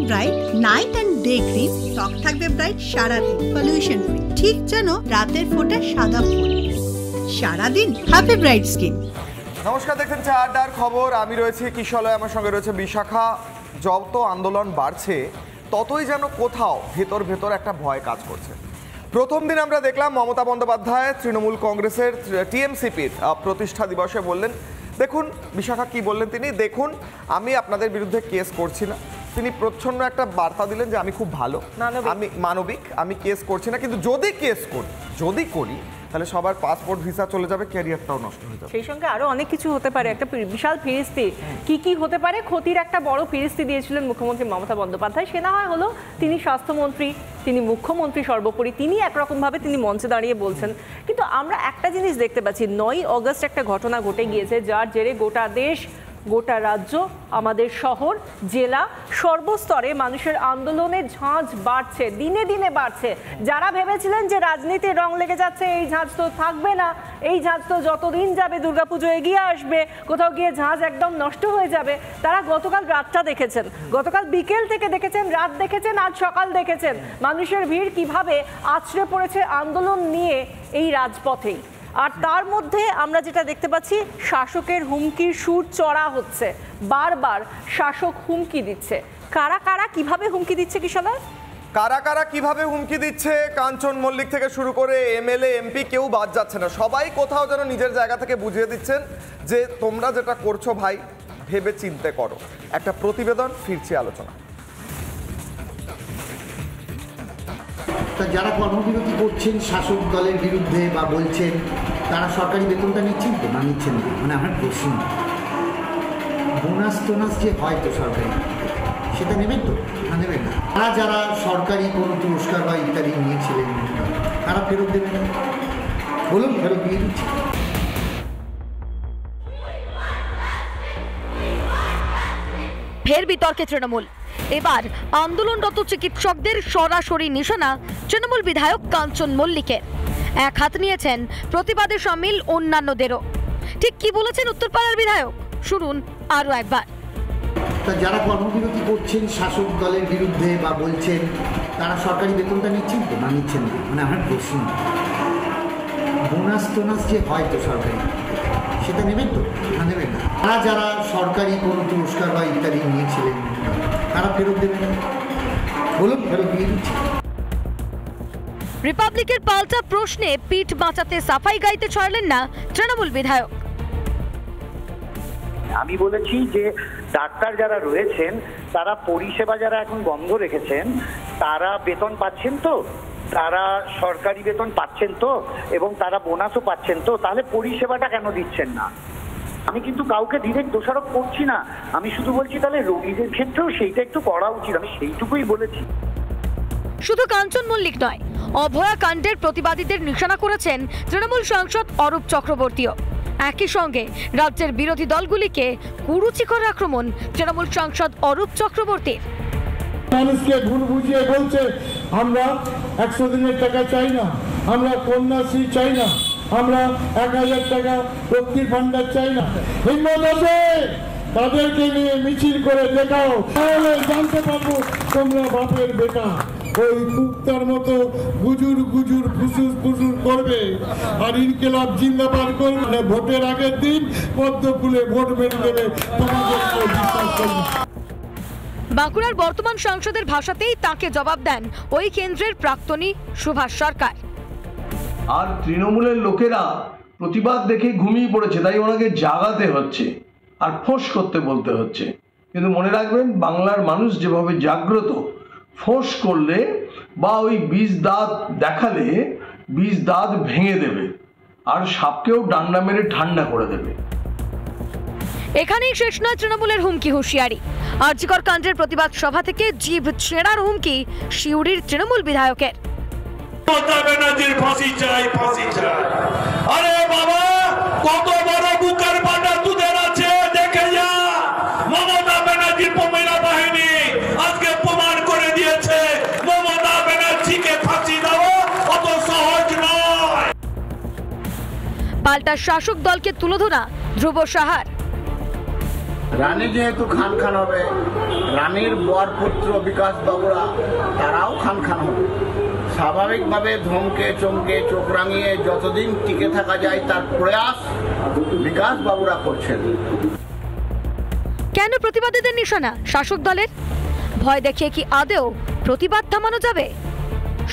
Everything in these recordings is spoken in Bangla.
Bright night and day cream, ত্বক থাকবে ব্রাইট সারাদিন, পলিউশন ফ্রি, ঠিক যেন রাতের ফোঁটা সাদা ফুল। সারাদিন হ্যাপি ব্রাইট স্কিন। নমস্কার, দেখছেন চা আড্ডার খবর। আমি রয়েছি কিশলয়, আমার সঙ্গে রয়েছে বিশাখা। যত আন্দোলন বাড়ছে ততই যেন কোথাও ভেতর ভেতর একটা ভয় কাজ করছে। প্রথম দিন আমরা দেখলাম মমতা বন্দ্যোপাধ্যায় তৃণমূল কংগ্রেসের টিএমসিপির প্রতিষ্ঠা দিবসে বললেন, দেখুন বিশাখা কি বললেন তিনি, দেখুন আমি আপনাদের বিরুদ্ধে কেস করছি না। তিনি প্রচ্ছন্ন একটা বার্তা দিলেন যে আমি খুব ভালো, আমি মানবিক, আমি কেস করছি না, কিন্তু যদি করি তাহলে সবার পাসপোর্ট ভিসা চলে যাবে, ক্যারিয়ারটাও নষ্ট হয়ে যাবে। সেই সঙ্গে আরো অনেক কিছু হতে পারে, একটা বিশাল ফিরিস্তি, কি হতে পারে, ক্ষতির একটা বড় ফিরিস্তি দিয়েছিলেন মুখ্যমন্ত্রী মমতা বন্দ্যোপাধ্যায়। সে না হয় হলো তিনি স্বাস্থ্যমন্ত্রী, তিনি মুখ্যমন্ত্রী, সর্বোপরি তিনি একরকমভাবে তিনি মঞ্চে দাঁড়িয়ে বলছেন। কিন্তু আমরা একটা জিনিস দেখতে পাচ্ছি, 9ই অগস্ট একটা ঘটনা ঘটে গিয়েছে, যার জেরে গোটা দেশ, গোটা রাজ্য, আমাদের শহর, জেলা, সর্বস্তরে মানুষের আন্দোলনের ঝাঁজ বাড়ছে, দিনে দিনে বাড়ছে। যারা ভেবেছিলেন যে রাজনীতির রং লেগে যাচ্ছে, এই ঝাঁজ তো থাকবে না, এই ঝাঁজ তো যতদিন যাবে দুর্গাপুজো এগিয়ে আসবে, কোথাও গিয়ে ঝাঁজ একদম নষ্ট হয়ে যাবে, তারা গতকাল রাতটা দেখেছেন, গতকাল বিকেল থেকে দেখেছেন, রাত দেখেছেন, আজ সকাল দেখেছেন মানুষের ভিড় কিভাবে আছড়ে পড়েছে আন্দোলন নিয়ে এই রাজপথেই। আর তার মধ্যে আমরা যেটা দেখতে পাচ্ছি, শাসকের হুমকির সুর চড়া হচ্ছে, বারবার শাসক হুমকি দিচ্ছে। কারা কারা কিভাবে হুমকি দিচ্ছে কিশলয়? কারা কিভাবে হুমকি দিচ্ছে, কাঞ্চন মল্লিক থেকে শুরু করে এমএলএ এমপি কেউ বাদ যাচ্ছে না। সবাই কোথাও যেন নিজের জায়গা থেকে বুঝিয়ে দিচ্ছেন যে তোমরা যেটা করছো ভাই ভেবে চিন্তে করো। একটা প্রতিবেদন, ফিরছি আলোচনা। যারা কর্মবিরতি করছেন শাসক দলের বিরুদ্ধে বা বলছেন, তারা সরকারি বেতনটা নিচ্ছেন তো না নিচ্ছেন না? মানে আমার প্রশ্ন, বোনাস টোনাস যে হয় তো সরকারি, সেটা নেবেন তো না নেবেন না? তারা যারা সরকারি কোনো পুরস্কার বা ইত্যাদি নিয়েছিলেন তারা ফেরত দেবেন না? বলুন, ফেরত দিয়ে দিচ্ছি। ফের বিতর্কে তৃণমূল। এবার আন্দোলনরত চিকিৎসকদের সরাসরি নিশানা তৃণমূল বিধায়ক কাঞ্চন মল্লিকের। এক হাত নিয়েছেন প্রতিবাদে সামিল অন্যান্যদেরও। ঠিক কি বলেছেন উত্তরপাড়ার বিধায়ক, শুনুন আরো একবার। যারা কর্মবিরতি করছেন শাসক দলের বিরুদ্ধে বা বলছেন, তারা সরকারি বেতনটা নিচ্ছেন তো না নিচ্ছেন না? মানে আমার প্রশ্ন, বোনাস টোনাস যে হয় তো সরকারি, সেটা নেবেন তো না নেবেন না? তারা যারা সরকারি কোনো পুরস্কার বা ইত্যাদি নিয়েছিলেন তারা ফেরত দেবেন না? বলুন, ফেরত দিয়ে দিচ্ছি। রিপাবলিকের পাল্টা প্রশ্নে পিঠ বাঁচাতে সাফাই গাইতে ছাড়লেন না তৃণমূল বিধায়ক। আমি বলেছি যে ডাক্তার যারা রয়েছেন তারা পরিষেবা যারা এখন বন্ধ রেখেছেন তারা বেতন পাচ্ছেন তো, তারা সরকারি বেতন পাচ্ছেন তো, এবং তারা বোনাসও পাচ্ছেন তো, তাহলে পরিষেবাটা কেন দিচ্ছেন না? আমি কিন্তু কাউকে ডিরেক্ট দোষারোপ করছি না, আমি শুধু বলছি তাহলে রোগীদের ক্ষেত্রেও সেইটা একটু করা উচিত, আমি সেইটুকুই বলেছি। শুধু কাঞ্চন মল্লিক নয়, অভয়া কাণ্ডের প্রতিবাদীদের নিশানা করেছেন তৃণমূল সাংসদ অরূপ চক্রবর্তীও। একই সঙ্গে রাজ্যের বিরোধী দলগুলিকে কুরুচিকর আক্রমণ তৃণমূল সাংসদ অরূপ চক্রবর্তীর। মানুষকে ভুল বুঝিয়ে বলছে আমরা 100 দিনের টাকা চাই না, আমরা কন্যাশ্রী চাই না, আমরা 1000 টাকা লক্ষ্মীর ভান্ডার চাই না। হিম্মত আছে তাদেরকে নিয়ে মিছিল করে দেখাও, তাহলে জানতে পারবো তোমরা বাপের বেটা। ওই কুত্তার মতো গুজুর গুজুর ফুসুর ফুসুর করবে আর ইনকিলাব জিন্দাবাদ করবে। ভোটের আগের দিন পদ্ম ফুলে ভোট মেরে দেবে, তোমাদের বিশ্বাস করবে। বাঁকুড়ার বর্তমান সাংসদের ভাষাতেই তাকে জবাব দেন ওই কেন্দ্রের প্রাক্তনী সুভাষ সরকার। আর তৃণমূলের লোকেরা প্রতিবাদ দেখে ঘুমিয়ে পড়েছে, তাই ওনাকে জাগাতে হচ্ছে আর ফোঁস করতে বলতে হচ্ছে। কিন্তু মনে রাখবেন, বাংলার মানুষ যেভাবে জাগ্রত, ফোঁস করলে বা ওই বিষ দাঁত দেখালে বিষ দাঁত ভেঙে দেবে আর সাপকেও ডান্ডা মেরে ঠান্ডা করে দেবে। এখানেই শেষ নয় তৃণমূলের হুমকি হুঁশিয়ারি। আরজিকর কাণ্ডের প্রতিবাদ সভা থেকে জিভ ছেঁড়ার হুমকি সিউড়ির তৃণমূল বিধায়কের। মমতা ব্যানার্জির ফাঁসি চাই, ফাঁসি চাই। আরে বাবা, কত বড় বুকের বাটা দুধের আছে দেখে যা। মমতা ব্যানার্জির মহিলা বাহিনী আজকে প্রমাণ করে দিয়েছে মমতা ব্যানার্জিকে ফাঁসি দেওয়া অত সহজ নয়। পাল্টা শাসক দলকে তুলে ধরা ধ্রুব সাহার। রানী যেহেতু খান খান হবে, রানীর বরপুত্র বিকাশ বাবুরা তারাও খান খান হবে। স্বাভাবিকভাবে ধমকে চমকে চোখ রাঙিয়ে যতদিন টিকে থাকা যায় তার প্রয়াস বিকাশ বাবুরা করছেন। কেন প্রতিবাদীদের নিশানা শাসক দলের? ভয় দেখিয়ে কি আদেও প্রতিবাদ থামানো যাবে?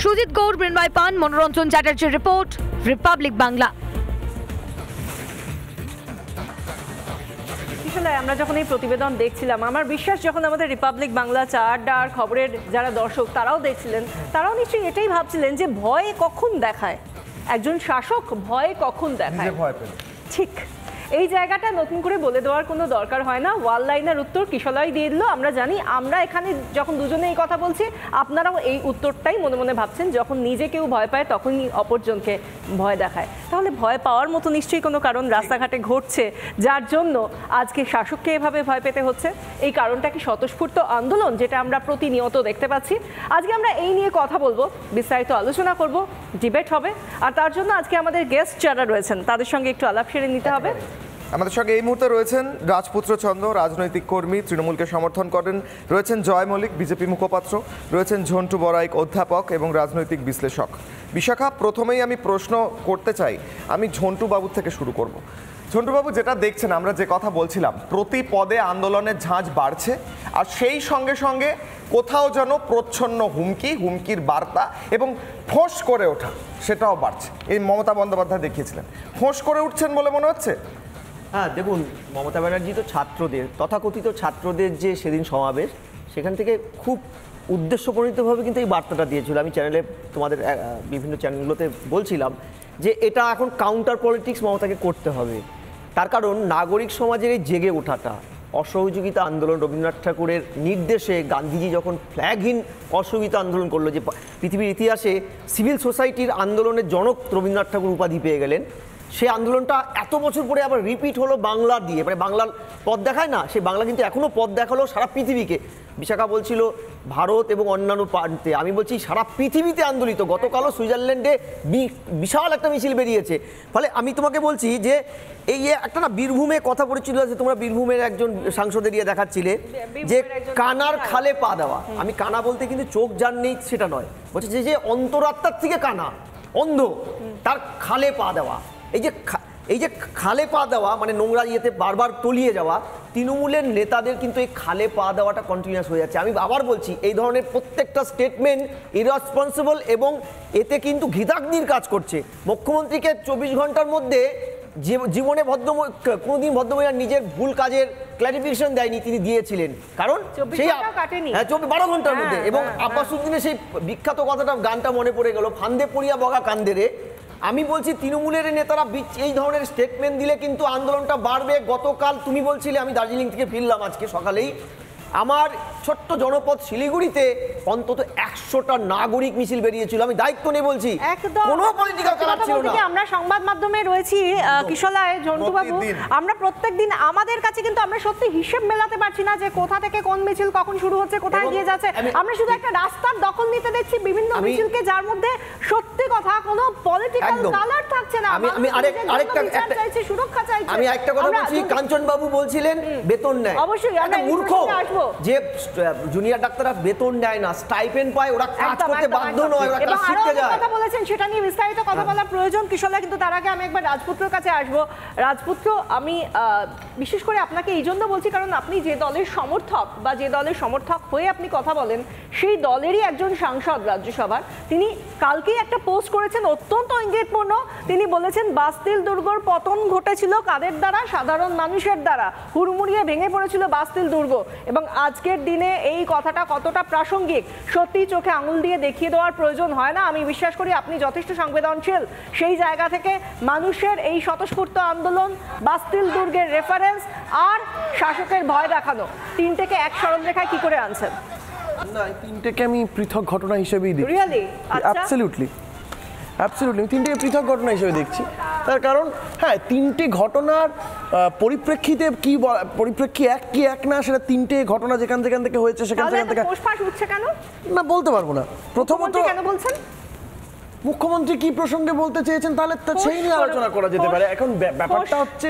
সুজিত গৌর, মৃন্ময় পান, মনোরঞ্জন চ্যাটার্জির রিপোর্ট, রিপাবলিক বাংলা। আমরা যখন এই প্রতিবেদন দেখছিলাম, আমার বিশ্বাস যখন আমাদের রিপাবলিক বাংলা চারটার খবরের যারা দর্শক তারাও দেখছিলেন, তারাও নিশ্চয়ই এটাই ভাবছিলেন যে ভয় কখন দেখায় একজন শাসক, ভয় কখন দেখায়। ঠিক এই জায়গাটা নতুন করে বলে দেওয়ার কোনো দরকার হয় না। ওয়াল লাইনের উত্তর কিশলয় দিয়ে দিল। আমরা জানি, আমরা এখানে যখন দুজনে এই কথা বলছি, আপনারাও এই উত্তরটাই মনে মনে ভাবছেন। যখন নিজে কেউ ভয় পায় তখনই অপরজনকে ভয় দেখায়। তাহলে ভয় পাওয়ার মতো নিশ্চয়ই কোনো কারণ রাস্তাঘাটে ঘটছে, যার জন্য আজকে শাসককে এভাবে ভয় পেতে হচ্ছে। এই কারণটা কি স্বতঃস্ফূর্ত আন্দোলন, যেটা আমরা প্রতিনিয়ত দেখতে পাচ্ছি? আজকে আমরা এই নিয়ে কথা বলবো, বিস্তারিত আলোচনা করব, ডিবেট হবে। আর তার জন্য আজকে আমাদের গেস্ট যারা রয়েছেন তাদের সঙ্গে একটু আলাপ সেরে নিতে হবে। আমাদের সঙ্গে এই মুহূর্তে রয়েছেন রাজপুত্র চন্দ্র, রাজনৈতিক কর্মী, তৃণমূলকে সমর্থন করেন। রয়েছেন জয় মল্লিক, বিজেপি মুখপাত্র। রয়েছেন ঝন্টু বড়াইক, অধ্যাপক এবং রাজনৈতিক বিশ্লেষক। বিশাখা, প্রথমেই আমি প্রশ্ন করতে চাই, আমি ঝন্টু বাবুর থেকে শুরু করব। ঝন্টু বাবু, যেটা দেখছেন, আমরা যে কথা বলছিলাম, প্রতি পদে আন্দোলনের ঝাঁজ বাড়ছে, আর সেই সঙ্গে সঙ্গে কোথাও যেন প্রচ্ছন্ন হুমকির বার্তা এবং ফোঁস করে ওঠা সেটাও বাড়ছে। এই মমতা বন্দ্যোপাধ্যায় দেখিয়েছিলেন, ফোঁস করে উঠছেন বলে মনে হচ্ছে। হ্যাঁ, দেখুন, মমতা ব্যানার্জি তো ছাত্রদের, তথাকথিত ছাত্রদের যে সেদিন সমাবেশ, সেখান থেকে খুব উদ্দেশ্যপ্রণীতভাবে কিন্তু এই বার্তাটা দিয়েছিল। আমি চ্যানেলে, তোমাদের বিভিন্ন চ্যানেলগুলোতে বলছিলাম যে এটা এখন কাউন্টার পলিটিক্স মমতাকে করতে হবে। তার কারণ নাগরিক সমাজের এই জেগে ওঠাটা, অসহযোগিতা আন্দোলন, রবীন্দ্রনাথ ঠাকুরের নির্দেশে গান্ধীজি যখন ফ্ল্যাগহীন অসহযোগিতা আন্দোলন করলো, যে পৃথিবীর ইতিহাসে সিভিল সোসাইটির আন্দোলনের জনক রবীন্দ্রনাথ ঠাকুর উপাধি পেয়ে গেলেন, সেই আন্দোলনটা এত বছর পরে আবার রিপিট হলো বাংলা দিয়ে। মানে বাংলার পথ দেখায় না, সেই বাংলা কিন্তু এখনও পথ দেখালো সারা পৃথিবীকে। বিশাখা বলছিল ভারত এবং অন্যান্য প্রান্তে, আমি বলছি সারা পৃথিবীতে আন্দোলিত। গতকালও সুইজারল্যান্ডে বিশাল একটা মিছিল বেরিয়েছে। ফলে আমি তোমাকে বলছি যে এই একটা না, বীরভূমে কথা পড়েছিল যে তোমরা বীরভূমের একজন সাংসদের ইয়ে দেখাচ্ছিলে যে কানার খালে পা দেওয়া। আমি কানা বলতে কিন্তু চোখ যার নেই সেটা নয়, বলছে যে অন্তরাত্মার থেকে কানা, অন্ধ, তার খালে পা দেওয়া। এই যে খালে পা দেওয়া মানে নোংরা ইয়েতে বারবার তলিয়ে যাওয়া, তৃণমূলের নেতাদের কিন্তু এই খালে পা দেওয়াটা কন্টিনিউয়াস হয়ে যাচ্ছে। আমি আবার বলছি, এই ধরনের প্রত্যেকটা স্টেটমেন্ট ইররেসপন্সিবল এবং এতে কিন্তু ঘৃতাগ্নির কাজ করছে। মুখ্যমন্ত্রীকে 24 ঘন্টার মধ্যে জীবনে কোনোদিন ভদ্রমহিলা নিজের ভুল কাজের ক্লারিফিকেশন দেয়নি, তিনি দিয়েছিলেন। কারণ সেই 12 ঘন্টার মধ্যে। এবং আব্বাস উদ্দিনের সেই বিখ্যাত কথাটা, গানটা মনে পড়ে গেল, ফান্দে পড়িয়া বগা কান্দেরে। আমি বলছি তৃণমূলের নেতারা এই ধরনের স্টেটমেন্ট দিলে কিন্তু আন্দোলনটা বাড়বে। গতকাল তুমি বলছিলে, আমি দার্জিলিং থেকে ফিরলাম আজকে সকালেই, আমার ছোট্ট জনপদ শিলিগুড়িতে অন্তত 100টা নাগরিক মিছিল বেরিয়েছিল। আমি দায়িত্ব নিয়ে বলছি, কোনো পলিটিক্যাল কালার ছিল না। আমরা সংবাদ মাধ্যমে রয়েছি কিশলায়, ঝন্টু বাবু, আমরা প্রত্যেকদিন আমাদের কাছে কিন্তু আমরা সত্যি হিসেব মেলাতে পারছি না যে কোথা থেকে কোন মিছিল কখন শুরু হচ্ছে, কোথায় গিয়ে যাচ্ছে। আমরা শুধু একটা রাস্তার দখল নিতে দেখছি বিভিন্ন মিছিলকে, যার মধ্যে সত্যি কথা কোনো পলিটিক্যাল কালার থাকছে না। আমি আরেকটা চাইছি, সুরক্ষা চাইছি। আমি একটা কথা বলছি, কাঞ্চন বাবু বলছিলেন বেতন নেয়। অবশ্যই আমরা মূর্খ যে জুনিয়র ডাক্তাররা বেতন নেয় না, স্টাইপেন্ড পায়, ওরা কাজ করতে বাধ্য নয়, ওরা কাজ শিখতে যায়। কথা বলেছেন, সেটা নিয়ে বিস্তারিত কথা বলার প্রয়োজন কিশোলা, কিন্তু তার আগে আমি একবার রাজপুত্রের কাছে আসবো। রাজপুত্র, আমি বিশেষ করে আপনাকে এই জন্য বলছি কারণ আপনি যে দলের সমর্থক বা যে দলের সমর্থক হয়ে আপনি কথা বলেন, সেই দলেরই একজন সাংসদ রাজ্যসভার, তিনি কালকেই একটা পোস্ট করেছেন অত্যন্ত ইঙ্গিতপূর্ণ। তিনি বলেছেন বাস্তিল দুর্গর পতন ঘটেছিল কাদের দ্বারা? সাধারণ মানুষের দ্বারা। হুড়মুড়িয়ে ভেঙে পড়েছিল বাস্তিল দুর্গ। এবং আজকের দিনে এই কথাটা কতটা প্রাসঙ্গিক সত্যি চোখে আঙুল দিয়ে দেখিয়ে দেওয়ার প্রয়োজন হয় না। আমি বিশ্বাস করি আপনি যথেষ্ট সংবেদনশীল। সেই জায়গা থেকে মানুষের এই স্বতঃস্ফূর্ত আন্দোলন, বাস্তিল দুর্গের রেফারেন্স আর শাসকের ভয় দেখানো, তিনটেকে এক সরলরেখায় কি করে আনছেন? না, তিনটেকে আমি পৃথক ঘটনা হিসেবেই দেখি। রিয়েলি? অ্যাবসলিউটলি, তিনটে পৃথক ঘটনা হিসেবে দেখছি। তার কারণ হ্যাঁ, তিনটে ঘটনার পরিপ্রেক্ষিতে কি পরিপ্রেক্ষি এক কি এক না, সেটা তিনটে ঘটনা যেখান থেকে হয়েছে সেখান থেকে না বলতে পারবো না। প্রথমত কেন বলছেন? মুখ্যমন্ত্রী কি প্রসঙ্গে বলতে চেয়েছেন তাহলে সেই নিয়ে আলোচনা করা যেতে পারে। এখন ব্যাপারটা হচ্ছে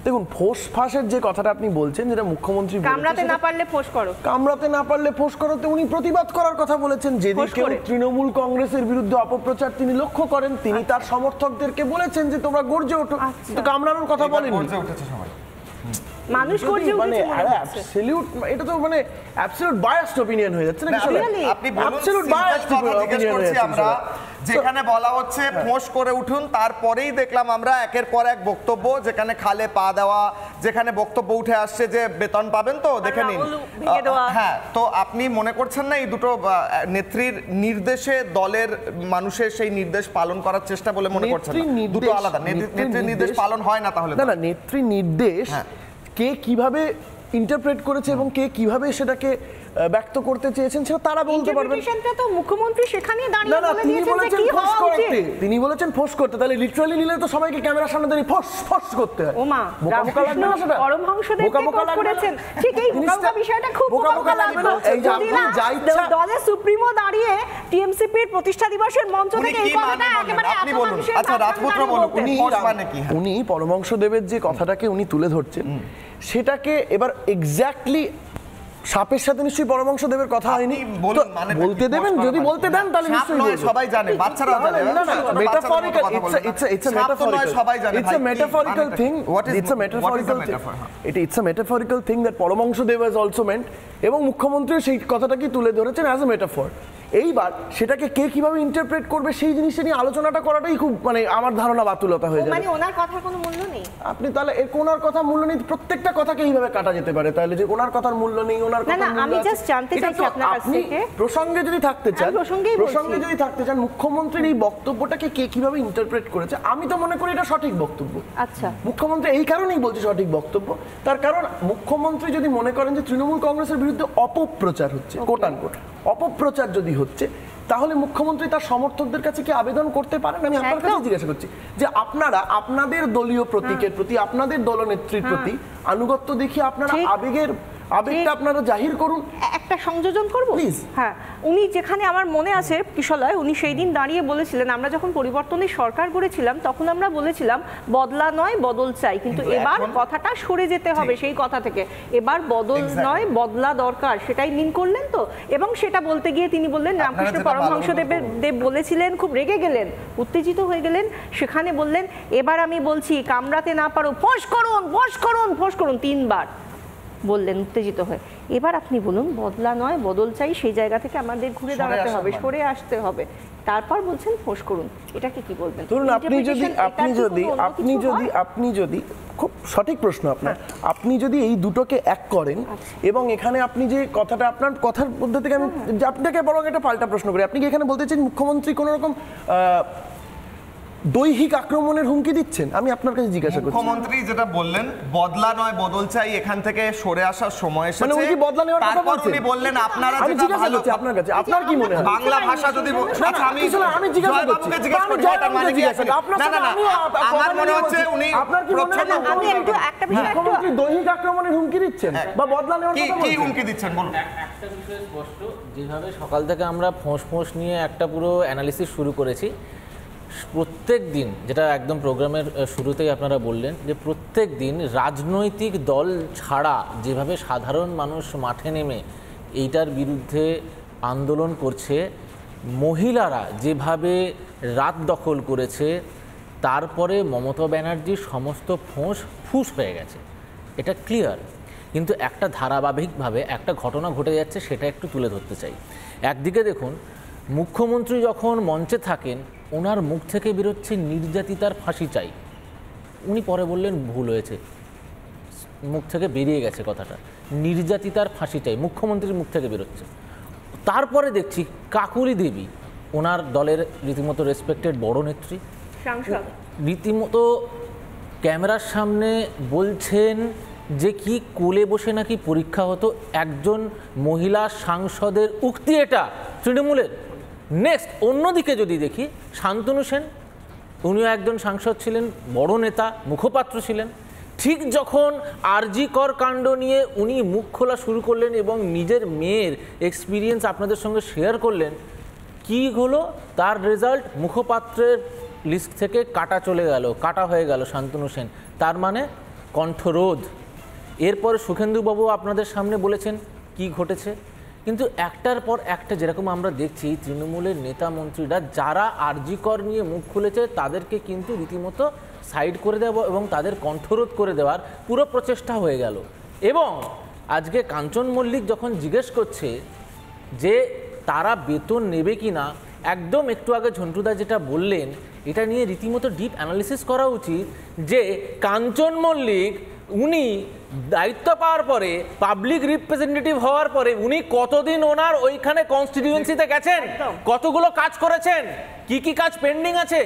দেখুন ফোঁস ফাঁসের যে কথাটা আপনি বলছেন, যেটা মুখ্যমন্ত্রী কামড়াতে না পারলে ফোঁস করো, কামড়াতে না পারলে ফোঁস করোতে উনি প্রতিবাদ করার কথা বলেছেন। যেদিন কেউ তৃণমূল কংগ্রেসের বিরুদ্ধে অপপ্রচার তিনি লক্ষ্য করেন, তিনি তার সমর্থকদেরকে বলেছেন যে তোমরা গর্জে ওঠো, তো কামড়ানোর কথা বলেননি। মানুষ করছে মানে অ্যাবসলিউট, এটা তো মানে অ্যাবসলিউট বায়াসড অপিনিয়ন হয়ে যাচ্ছে না? আপনি অ্যাবসলিউট বায়াসড অপিনিয়ন হয়ে যাচ্ছে। আমরা যেখানে বলা হচ্ছে ফোঁস করে উঠুন, তারপরেই দেখলাম আমরা একের পর এক বক্তব্য, যেখানে খালে পা দেওয়া, যেখানে বক্তব্য উঠে আসছে যে বেতন পাবেন তো দেখে নিন। হ্যাঁ, তো আপনি মনে করছেন না এই দুটো নেত্রীর নির্দেশে দলের মানুষের সেই নির্দেশ পালন করার চেষ্টা বলে মনে করছেন? দুটো আলাদা, নেত্রীর নির্দেশ পালন হয় না তাহলে? না, নেত্রীর নির্দেশ কে কিভাবে ইন্টারপ্রেট করেছে এবং কে কিভাবে সেটাকে ব্যক্ত করতে চেয়েছেন সেটা তারা বলতে পারবেন। ইন্টারপ্রিটেশনটা তো মুখ্যমন্ত্রী সেখানেই দাঁড়িয়ে বলে দিয়েছেন যে কি হওয়া উচিত। তিনি বলেছেন ফোঁস করতে, তাহলে লিটারালি নিলে তো সবাইকে ক্যামেরার সামনে দাঁড়িয়ে ফোঁস ফোঁস করতে হয়। ওমা, রামকৃষ্ণ পরমহংসদেবকে কোট করেছেন, ঠিক এই বোকা বিষয়টা খুব বোকা লাগলো। এই যে আপনি যা ইচ্ছা দলের সুপ্রিমো দাঁড়িয়ে টিএমসিপির প্রতিষ্ঠা দিবসের মঞ্চ থেকে এই কথাটা একেবারে আপনি বলুন। আচ্ছা, রাজপুত্র বলুন উনি পরমহংসদেবের যে কথাটাকে উনি তুলে ধরছেন সেটাকে এবার এক্স্যাক্টলি সাপের সাথে নিশ্চয়ই পরমহংসদেবের কথা হয়নি, বলতে দেবেন। যদি বলতে দেন তাহলে নিশ্চয়ই সবাই জানে, বাচ্চারাও জানে। Metaphorical, it's a metaphorical thing. It's a metaphorical thing that Paramahamsadev has also meant, এবং মুখ্যমন্ত্রী সেই কথাটাকে তুলে ধরেছেন অ্যাজ এ মেটাফর। এইবার সেটাকে কে কিভাবে ইন্টারপ্রেট করবে সেই জিনিসটা নিয়ে আলোচনাটা করাটাই খুব মানে আমার ধারণা বাতুলতা হয়ে যাবে। মানে ওনার কথার কোনো মূল্য নেই। আপনি তাহলে এর কোনার কথা মূল্য নেই, প্রত্যেকটা কথাকে এইভাবে কাটা যেতে পারে তাহলে যে ওনার কথার মূল্য নেই, ওনার কথা মূল্য আছে। আমি জাস্ট জানতে চাইছি আপনার কাছ থেকে, প্রসঙ্গে যদি থাকতে চান মুখ্যমন্ত্রীর এই বক্তব্যটাকে কে কিভাবে ইন্টারপ্রেট করেছে, আমি তো মনে করি এটা সঠিক বক্তব্য। আচ্ছা, মুখ্যমন্ত্রী এই কারণেই বলছে সঠিক বক্তব্য, তার কারণ মুখ্যমন্ত্রী যদি মনে করেন যে তৃণমূল কংগ্রেসের বিরুদ্ধে অপপ্রচার হচ্ছে, কোট আনকোট অপপ্রচার যদি হচ্ছে, তাহলে মুখ্যমন্ত্রী তার সমর্থকদের কাছে কি আবেদন করতে পারেন? আমি আপনার কাছে জিজ্ঞাসা করছি যে আপনারা আপনাদের দলীয় প্রতীকের প্রতি, আপনাদের দলনেত্রীর প্রতি আনুগত্য দেখিয়ে আপনারা আবেগটা আপনারা জাহির করুন। একটা সংযোজন করব প্লিজ। হ্যাঁ, উনি যেখানে আমার মনে আছে কিশলয়, উনি সেই দিন দাঁড়িয়ে বলেছিলেন আমরা যখন পরিবর্তনের সরকার গড়েছিলাম তখন আমরা বলেছিলাম বদলা নয় বদল চাই, কিন্তু এবার কথাটা সরে যেতে হবে সেই কথা থেকে। এবার বদল নয় বদলা দরকার, সেটাই মিন করলেন তো। এবং সেটা বলতে গিয়ে তিনি বললেন, রামকৃষ্ণ পরমহংসদেব বলেছিলেন, খুব রেগে গেলেন, উত্তেজিত হয়ে গেলেন, সেখানে বললেন এবার আমি বলছি কামড়াতে না পারো ফোঁস করুন, ফোঁস করুন, ফোঁস করুন, 3 বার বললেন উত্তেজিত হয়ে। এবার আপনি বলুন বদলা নয় বদল চাই, সেই জায়গা থেকে আমাদের ঘুরে দাঁড়াতে হবে, সরে আসতে হবে, তারপর বলছেন ফোঁস করুন। এটাকে কি বলবেন? ধরুন আপনি যদি খুব সঠিক প্রশ্ন আপনার, আপনি যদি এই দুটোকে এক করেন এবং এখানে আপনি যে কথাটা, আপনার কথার মধ্যে থেকে আমি আপনাকে বরং একটা পাল্টা প্রশ্ন করি, আপনি কি এখানে বলতে চান মুখ্যমন্ত্রী কোনো রকম দৈহিক আক্রমণের হুমকি দিচ্ছেন? আমি আপনার কাছে জিজ্ঞাসা করছি। মুখ্যমন্ত্রী যেটা বললেন বদলা নয় বদল চাই, এখান থেকে সরে আসার সময় এসেছে। মানে উনি কি বদলা নেওয়ার কথা বলছেন? উনি বললেন আপনারা আমি জিজ্ঞাসা করছি আপনার কাছে, আপনার কি মনে হয় বাংলা ভাষা যদি আচ্ছা আমি জিজ্ঞাসা করছি, আমার মনে হচ্ছে উনি আপনার কি মনে হয় আমি একটু একটা বিষয় মুখ্যমন্ত্রী দৈহিক আক্রমণের হুমকি দিচ্ছেন বা বদলা নেওয়ার কথা বলছেন? কি হুমকি দিচ্ছেন বলুন। একটা বিষয় স্পষ্ট, যেভাবে সকাল থেকে আমরা ফোঁস নিয়ে একটা পুরো অ্যানালিসিস শুরু করেছি, প্রত্যেক দিন, যেটা একদম প্রোগ্রামের শুরুতেই আপনারা বললেন যে প্রত্যেক দিন রাজনৈতিক দল ছাড়া যেভাবে সাধারণ মানুষ মাঠে নেমে এইটার বিরুদ্ধে আন্দোলন করছে, মহিলারা যেভাবে রাত দখল করেছে, তারপরে মমতা ব্যানার্জির সমস্ত ফুস হয়ে গেছে, এটা ক্লিয়ার। কিন্তু একটা ধারাবাহিকভাবে একটা ঘটনা ঘটে যাচ্ছে, সেটা একটু তুলে ধরতে চাই। একদিকে দেখুন, মুখ্যমন্ত্রী যখন মঞ্চে থাকেন ওনার মুখ থেকে বেরোচ্ছে নির্যাতিতার ফাঁসি চাই। উনি পরে বললেন ভুল হয়েছে, মুখ থেকে বেরিয়ে গেছে কথাটা, নির্যাতিতার ফাঁসি চাই মুখ্যমন্ত্রীর মুখ থেকে বেরোচ্ছে। তারপরে দেখছি কাকুলি দেবী, ওনার দলের রীতিমতো রেসপেক্টেড বড় নেত্রী, রীতিমতো ক্যামেরার সামনে বলছেন যে কি কোলে বসে নাকি পরীক্ষা হতো, একজন মহিলা সাংসদের উক্তি এটা তৃণমূলের। নেক্সট অন্যদিকে যদি দেখি, শান্তনু সেন, উনিও একজন সাংসদ ছিলেন, বড় নেতা, মুখপাত্র ছিলেন। ঠিক যখন আরজি কর কাণ্ড নিয়ে উনি মুখ খোলা শুরু করলেন এবং নিজের মেয়ের এক্সপিরিয়েন্স আপনাদের সঙ্গে শেয়ার করলেন, কি হলো তার রেজাল্ট? মুখপাত্রের লিস্ট থেকে কাটা চলে গেল, কাটা হয়ে গেল শান্তনু সেন। তার মানে কণ্ঠরোধ। এরপরে সুখেন্দুবাবু আপনাদের সামনে বলেছেন কি ঘটেছে, কিন্তু একটার পর একটা যেরকম আমরা দেখছি তৃণমূলের নেতা মন্ত্রীরা যারা আরজি কর নিয়ে মুখ খুলেছে তাদেরকে কিন্তু রীতিমতো সাইড করে দেওয়া এবং তাদের কণ্ঠরোধ করে দেওয়ার পুরো প্রচেষ্টা হয়ে গেল। এবং আজকে কাঞ্চন মল্লিক যখন জিজ্ঞেস করছে যে তারা বেতন নেবে কি না, একদম একটু আগে ঝন্টুদা যেটা বললেন এটা নিয়ে রীতিমতো ডিপ অ্যানালিসিস করা উচিত যে কাঞ্চন মল্লিক উনি দায়িত্ব পাওয়ার পরে পাবলিক রিপ্রেজেন্টেটিভ হওয়ার পরে উনি কতদিন ওনার ওইখানে কনস্টিটিউয়েন্সিতে গেছেন, কতগুলো কাজ করেছেন, কি কি কাজ পেন্ডিং আছে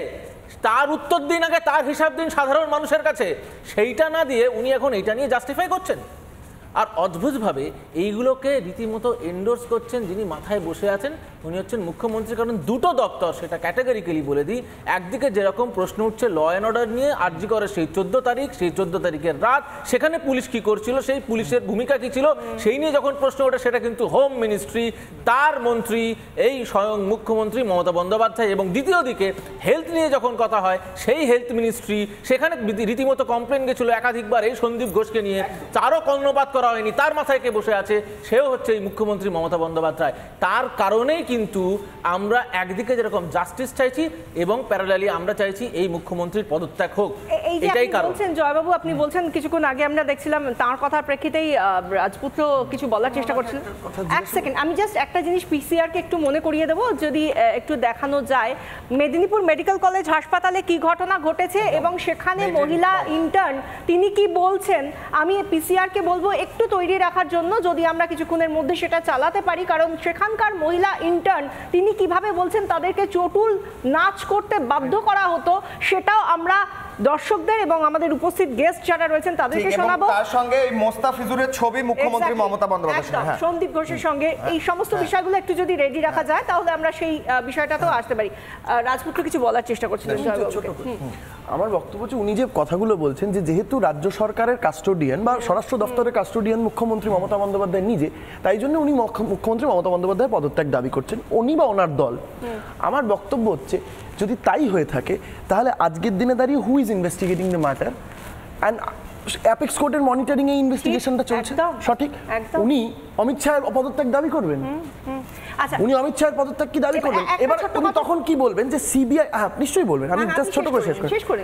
তার উত্তর দিন আগে, তার হিসাব দিন সাধারণ মানুষের কাছে। সেইটা না দিয়ে উনি এখন এইটা নিয়ে জাস্টিফাই করছেন। আর অদ্ভুতভাবে এইগুলোকে রীতিমতো এন্ডোর্স করছেন যিনি মাথায় বসে আছেন, উনি হচ্ছেন মুখ্যমন্ত্রী। কারণ দুটো দপ্তর, সেটা ক্যাটাগরিক্যালি বলে দিই, একদিকে যেরকম প্রশ্ন উঠছে ল অ্যান্ড অর্ডার নিয়ে, আরজি করে সেই 14 তারিখ, সেই 14 তারিখের রাত সেখানে পুলিশ কি করছিল, সেই পুলিশের ভূমিকা কি ছিল, সেই নিয়ে যখন প্রশ্ন ওঠে সেটা কিন্তু হোম মিনিস্ট্রি, তার মন্ত্রী এই স্বয়ং মুখ্যমন্ত্রী মমতা বন্দ্যোপাধ্যায়। এবং দ্বিতীয় দিকে হেলথ নিয়ে যখন কথা হয় সেই হেলথ মিনিস্ট্রি, সেখানে রীতিমতো কমপ্লেন গেছিল একাধিকবার এই সন্দীপ ঘোষকে নিয়ে, তারও কর্ণপাত করা হয়নি। তার মাথায় কে বসে আছে, সেও হচ্ছে এই মুখ্যমন্ত্রী মমতা বন্দ্যোপাধ্যায়। তার কারণেই কিন্তু আমরা একদিকে যেরকম জাস্টিস চাইছি এবং প্যারালালি আমরা চাইছি এই মুখ্যমন্ত্রীর পদত্যাগ হোক। এটাই কারণ। জয়বাবু আপনি বলছেন কিছুক্ষণ আগে আমরা দেখছিলাম তার কথার প্রেক্ষিতেই রাজপুত্র কিছু বলার চেষ্টা করছিলেন। এক সেকেন্ড, আমি জাস্ট একটা জিনিস পিসিআর কে একটু মনে করিয়ে দেবো, যদি একটু দেখানো যায় মেদিনীপুর মেডিকেল কলেজ হাসপাতালে কি ঘটনা ঘটেছে এবং সেখানে মহিলা ইন্টার্ন তিনি কি বলছেন। আমি পিসিআর কে বলবো একটু তৈরি রাখার জন্য, যদি আমরা কিছুক্ষণের মধ্যে সেটা চালাতে পারি, কারণ সেখানকার মহিলা ইন্টার্ন তিনি কিভাবে বলছেন তাদেরকে চটুল নাচ করতে বাধ্য করা হতো, সেটাও আমরা দর্শকদের এবং আমাদের উপস্থিত গেস্ট যারা রয়েছেন তাদেরকে শোনাবো। তার সঙ্গে এই মোস্তাফিজুরের ছবি মুখ্যমন্ত্রী মমতা বন্দ্যোপাধ্যায়, সন্দীপ ঘোষের সঙ্গে এই সমস্ত বিষয়গুলো একটু যদি রেডি রাখা যায় তাহলে আমরা সেই বিষয়টাতেও আসতে পারি। রাজপুত্র কিছু বলার চেষ্টা করছিলেন। আমার বক্তব্য হচ্ছে উনি যে কথাগুলো বলছেন যে যেহেতু রাজ্য সরকারের কাস্টোডিয়ান বা স্বরাষ্ট্র দপ্তরের কাস্টোডিয়ান মুখ্যমন্ত্রী মমতা বন্দ্যোপাধ্যায় নিজে, তাই জন্য উনি মুখ্যমন্ত্রী মমতা বন্দ্যোপাধ্যায় পদত্যাগ দাবি করছেন, উনি বা ওনার দল। আমার বক্তব্য হচ্ছে যদি তাই হয়ে থাকে তাহলে আজকের দিনে দাঁড়িয়ে who is investigating the matter and apex কোর্টের মনিটরিং এই ইনভেস্টিগেশনটা চলছে সঠিক। উনি অমিত শাহের পদত্যাগ দাবি করবেন, উনি অমিত শাহের পদত্যাগ কি দাবি করবেন, এবার উনি তখন কি বলবেন যে সিবিআই, হ্যাঁ নিশ্চয়ই বলবেন, আমি জাস্ট ছোট করে শেষ করি।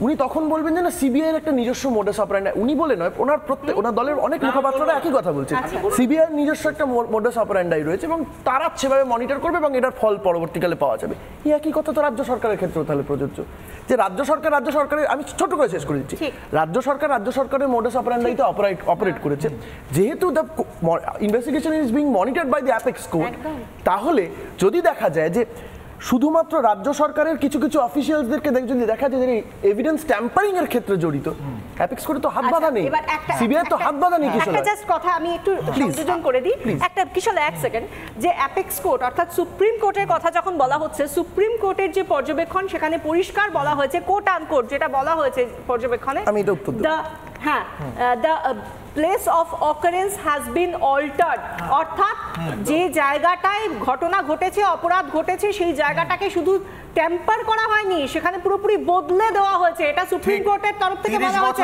উনি তখন বলবেন যে না সিবিআই এর একটা নিজস্ব মোডাস অপারেন্ডি, উনি বলে নয়, ওনার দলের অনেক মুখপাত্ররা একই কথা বলছেন, সিবিআই এর নিজস্ব একটা মোডাস অপারেন্ডি রয়েছে এবং তারা সেভাবে মনিটর করবে এবং এটার ফল পরবর্তীকালে পাওয়া যাবে। এই একই কথা তো রাজ্য সরকারের ক্ষেত্রেও তাহলে প্রযোজ্য, যে রাজ্য সরকারের, আমি ছোট করে শেষ করে দিচ্ছি, রাজ্য সরকারের মোডাস অপারেন্ডিতে অপারেট করেছে, যেহেতু the investigation is being monitored by the apex court, তাহলে যদি দেখা যায় যে শুধুমাত্র রাজ্য সরকারের কিছু কিছু অফিসিয়ালসদেরকে যদি দেখা যায় যে এভিডেন্স ট্যাম্পারিং এর ক্ষেত্রে জড়িত, অ্যাপেক্স কোর্টে তো হাত বাঁধা নেই, সিবিআই তো হাত বাঁধা নেই। একটা জাস্ট কথা আমি একটু সংযোজন করে দিই, একটা কিশোর এক সেকেন্ড, যে অ্যাপেক্স কোর্ট অর্থাৎ সুপ্রিম কোর্টের কথা যখন বলা হচ্ছে, সুপ্রিম কোর্টের যে পর্যবেক্ষণ সেখানে পরিষ্কার বলা হয়েছে, কোর্ট আনকোর্ট যেটা বলা হয়েছে পর্যবেক্ষণে, আমি এটা উত্তর দেব, হ্যাঁ, the place of occurrence has been altered, অর্থাৎ যে জায়গাটায় ঘটনা ঘটেছে, অপরাধ ঘটেছে, সেই জায়গাটাকে শুধু টেম্পার করা হয়নি, সেখানে পুরোপুরি বদলে দেওয়া হয়েছে। এটা সুপ্রিম কোর্টের তরফ থেকে বলা হয়েছে।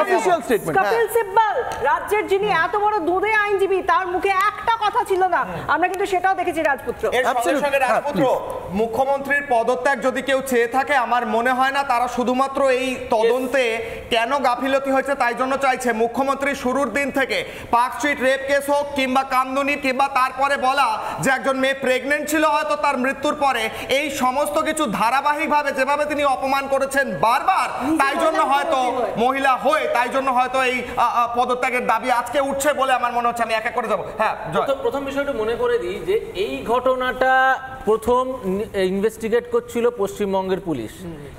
Official statement. কপিল সিব্বল, রাজ্যের যিনি এত বড় দুধে আইনজীবী, তার মুখে একটা কথা ছিল না, আমরা কিন্তু সেটাও দেখেছি রাজপুত্র। এর সঙ্গে রাজপুত্র, মুখ্যমন্ত্রীর পদত্যাগ যদি কেউ চেয়ে থাকে, আমার মনে হয় না তারা শুধুমাত্র এই তদন্তে কেন গাফিলতি হয়েছে তাই জন্য চাইছে। মুখ্যমন্ত্রী শুরুর দিন থেকে পার্ক স্ট্রিট রেপ কেস হোক কিংবা কামদুনি কিংবা তারপরে বলা যে একজন মেয়ে প্রেগনেন্ট ছিল হয়তো তার মৃত্যুর পরে, এই সমস্ত কিছু ধারাবাহিকভাবে যেভাবে তিনি অপমান করেছেন বারবার, তাই জন্য হয়তো মহিলা হয়ে তাই জন্য হয়তো এই পদত্যাগের দাবি আজকে উঠছে বলে আমার মনে হচ্ছে। আমি এক এক করে যাবো। হ্যাঁ, প্রথম বিষয়টা মনে করে দিই যে এই ঘটনাটা প্রথম ইনভেস্টিগেট করছিল পশ্চিমবঙ্গের পুলিশ,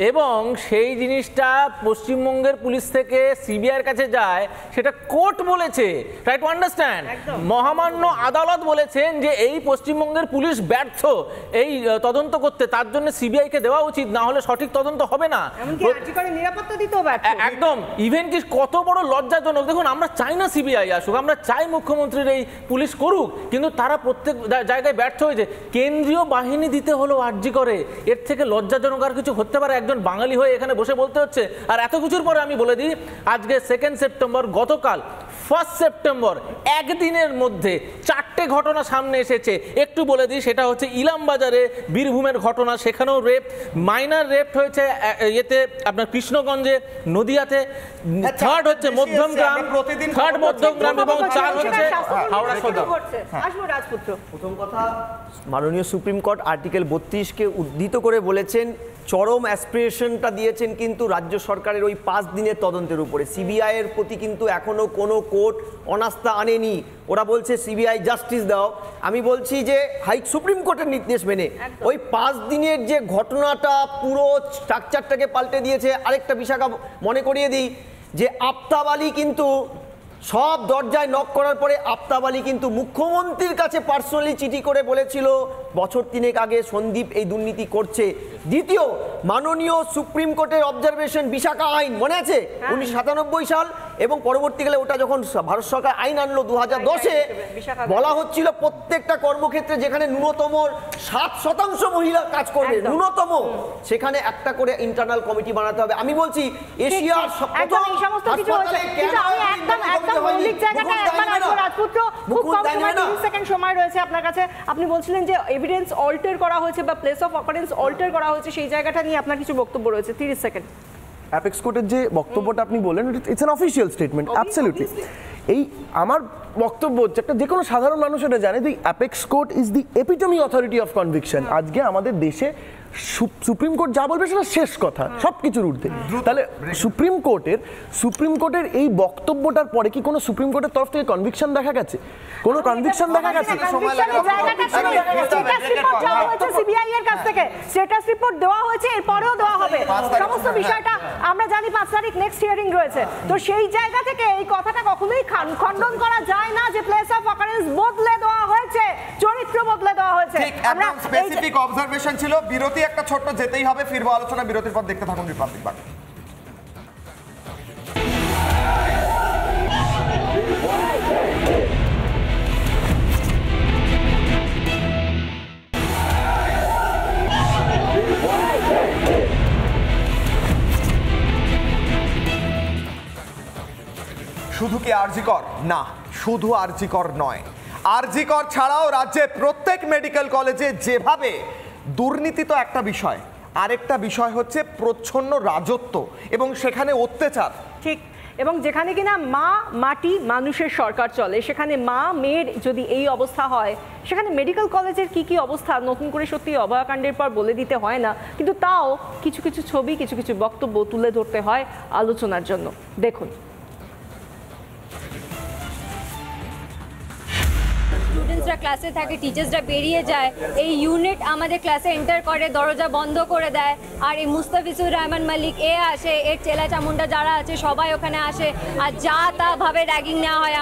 এবং সেই জিনিসটা পশ্চিমবঙ্গের পুলিশ থেকে সিবিআইয়ের কাছে যায়, সেটা কোর্ট বলেছে, ট্রাই টু আন্ডারস্ট্যান্ড। মহামান্য আদালত বলেছেন যে এই পশ্চিমবঙ্গের পুলিশ ব্যর্থ এই তদন্ত করতে, তার জন্য সিবিআইকে দেওয়া উচিত, না হলে সঠিক তদন্ত হবে না। নিরাপত্তা দিতেও ব্যর্থ, একদম। ইভেন কি কত বড় লজ্জাজনক, দেখুন আমরা চাই না সিবিআই আসুক, আমরা চাই মুখ্যমন্ত্রীর এই পুলিশ করুক, কিন্তু তারা প্রত্যেক জায়গায় ব্যর্থ হয়েছে। কেন্দ্রীয় বাহিনী দিতে হলো আরজি করে, এর থেকে লজ্জাজনক আর কিছু হতে পারে? একজন বাঙালি হয়ে এখানে বসে বলতে হচ্ছে। আর এত কিছুর পরে আমি বলে দিই, আজকে 2 সেপ্টেম্বর, গতকাল 1 সেপ্টেম্বর, একদিনের মধ্যে 4টে ঘটনা সামনে এসেছে। একটু বলে দিই, সেটা হচ্ছে ইলামবাজারে বীরভূমের ঘটনা, সেখানেও রেপ, মাইনার রেপ হয়েছে ইয়েতে আপনার কৃষ্ণগঞ্জে, নদিয়াতে, থার্ড হচ্ছে মধ্যমগ্রাম, থার্ড মধ্যমগ্রাম, এবং 4 হচ্ছে হাওড়া সদর। প্রথম কথা, মাননীয় সুপ্রিম কোর্ট আর্টিকেল 32কে উদ্ধৃত করে বলেছেন, চরম অ্যাসপিরেশনটা দিয়েছেন কিন্তু রাজ্য সরকারের ওই 5 দিনের তদন্তের উপরে। সিবিআই এর প্রতি কিন্তু এখনো কোনো কোর্ট অনাস্থা আনেনি। ওরা বলছে সিবিআই জাস্টিস দাও। আমি বলছি যে সুপ্রিম কোর্টের নির্দেশ মেনে ওই 5 দিনের যে ঘটনাটা পুরো স্ট্রাকচারটাকে পাল্টে দিয়েছে। আরেকটা বিশাখা মনে করিয়ে দিই যে আফতাব আলী কিন্তু সব দরজায় নক করার পরে আফতাব আলী কিন্তু মুখ্যমন্ত্রীর কাছে পার্সোনালি চিঠি করে বলেছিল বছর 3 আগে সন্দীপ এই দুর্নীতি করছে। দ্বিতীয়, মাননীয় সুপ্রিম কোর্টের অবজারভেশন বিশাখা আইন মনে আছে 1997 সাল, এবং পরবর্তীকালে ওটা যখন ভারত সরকার আইন আনলো 2010-এ, বলা হচ্ছিল প্রত্যেকটা কর্মক্ষেত্রে যেখানে ন্যূনতম 7% মহিলা কাজ করবে, ন্যূনতম, সেখানে একটা করে ইন্টারনাল কমিটি বানাতে হবে। আমি বলছি এশিয়ার আপনি বলছিলেন যে এভিডেন্স অল্টার করা হয়েছে বা প্লেস অফ অকারেন্স অল্টার করা হয়েছে, সেই জায়গাটা নিয়ে আপনার কিছু বক্তব্য রয়েছে। 30 সেকেন্ড। অ্যাপেক্স কোর্টের যে বক্তব্যটা আপনি বললেন, it's an official statement, absolutely. এই আমার বক্তব্য হচ্ছে, একটা যে কোনো সাধারণ মানুষ এটা জানে, the apex court is the epitome authority of conviction. আজকে আমাদের দেশে সুপ্রিম কোর্ট যা বলবে সেটা শেষ কথা, সব কিছুর ঊর্ধ্বে। তাহলে সুপ্রিম কোর্টের এই বক্তব্যটার পরে কি কোনো সুপ্রিম কোর্টের তরফ থেকে কনভিকশন দেখা গেছে? কোনো কনভিকশন দেখা গেছে? সিবিআই এর কাছ থেকে স্ট্যাটাস রিপোর্ট দেওয়া হয়েছে, এরপরেও দেওয়া হবে। সমস্ত বিষয়টা আমরা জানি 5 তারিখ নেক্সট হিয়ারিং রয়েছে। তো সেই জায়গা থেকে এই কথাটা কখনোই খণ্ডন করা যায় না যে প্লেস অফ অকারেন্স বদলে দেওয়া হয়েছে, চরিত্র বদলে দেওয়া হয়েছে। আমরা স্পেসিফিক অবজারভেশন ছিল। বিরতি একটা ছোট্ট যেতেই হবে, ফিরবো আলোচনা। বিরতির পর দেখতে থাকুন রিপাবলিক বাংলা। শুধু কি আরজিকর? না, শুধু আরজিকর নয়। আরজিকর ছাড়াও রাজ্যে প্রত্যেক মেডিকেল কলেজে যেভাবে দুর্নীতি তো একটা বিষয়, আরেকটা বিষয় হচ্ছে প্রচ্ছন্ন রাজত্ব এবং সেখানে অত্যাচার। ঠিক, এবং যেখানে কিনা মা মাটি মানুষের সরকার চলে, সেখানে মা মেয়ের যদি এই অবস্থা হয়, সেখানে মেডিকেল কলেজের কি কি অবস্থা নতুন করে সত্যি অভয়াকাণ্ডের পর বলে দিতে হয় না, কিন্তু তাও কিছু কিছু ছবি, কিছু কিছু বক্তব্য তুলে ধরতে হয় আলোচনার জন্য। দেখুন। স্টুডেন্টসরা ক্লাসে থাকে, টিচার্সরা বেরিয়ে যায়, এই ইউনিট আমাদের ক্লাসে এন্টার করে, দরজা বন্ধ করে দেয়, আর এই মুস্তাফিজুর রহমান মালিক আসে, এর চেলা চামুন্ডা যারা আছে সবাই ওখানে আসে, আর যা তা ভাবে র্যাগিং নেওয়া হয়।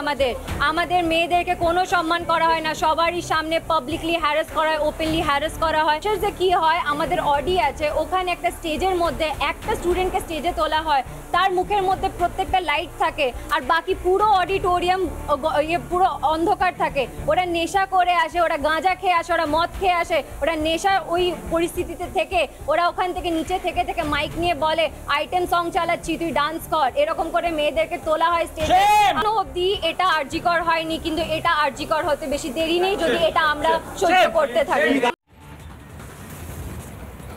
আমাদের মেয়েদেরকে কোনো সম্মান করা হয় না, সবারই সামনে পাবলিকলি হ্যারাস করা হয়, ওপেনলি হ্যারাস করা হয়। যে কি হয়, আমাদের অডি আছে, ওখানে একটা স্টেজের মধ্যে একটা স্টুডেন্টকে স্টেজে তোলা হয়, তার মুখের মধ্যে প্রত্যেকটা লাইট থাকে, আর বাকি পুরো অডিটোরিয়াম পুরো অন্ধকার থাকে। ওরা নেশা করে আসে, ওরা গাঁজা খেয়ে আসে, ওরা মদ খেয়ে আসে, ওরা নেশার ওই পরিস্থিতিতে থেকে ওরা ওখান থেকে নিচে থেকে মাইক নিয়ে বলে আইটেম সং চালাচ্ছি, তুই ডান্স কর, এরকম করে মেয়েদেরকে তোলা হয় স্টেজে। অবধি এটা আরজিকর হয়নি, কিন্তু এটা আরজিকর হতে বেশি দেরি নেই যদি এটা আমরা সহ্য করতে থাকি।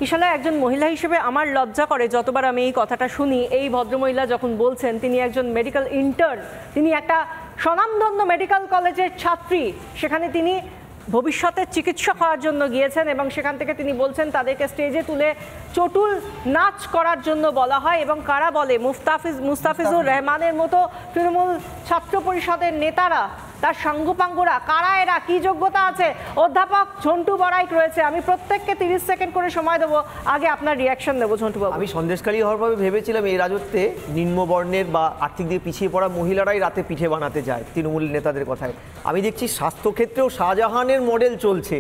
ইশালা, একজন মহিলা হিসেবে আমার লজ্জা করে যতবার আমি এই কথাটা শুনি। এই ভদ্রমহিলা যখন বলছেন তিনি একজন মেডিকেল ইন্টার্ন, তিনি একটা স্বনামধন্য মেডিকেল কলেজের ছাত্রী, সেখানে তিনি ভবিষ্যতের চিকিৎসক হওয়ার জন্য গিয়েছেন এবং সেখান থেকে তিনি বলছেন তাদেরকে স্টেজে তুলে চটুল নাচ করার জন্য বলা হয়। এবং কারা বলে? মুস্তাফিজুর রহমানের মতো তৃণমূল ছাত্র পরিষদের নেতারা, তার সাঙ্গপাঙ্গরা। কারা এরা? কি যোগ্যতা আছে? অধ্যাপক ঝন্টু বড়াইক রয়েছে। আমি প্রত্যেককে 30 সেকেন্ড করে সময় দেবো, আগে আপনার রিয়াকশন দেবো ঝন্টুবাবু। আমি সন্দেশকারী হওয়ার পরে ভেবেছিলাম এই রাজত্বে নিম্নবর্ণের বা আর্থিক দিকে পিছিয়ে পড়া মহিলারাই রাতে পিঠে বানাতে যায় তৃণমূল নেতাদের কথায়। আমি দেখছি স্বাস্থ্যক্ষেত্রেও শাহজাহানের মডেল চলছে।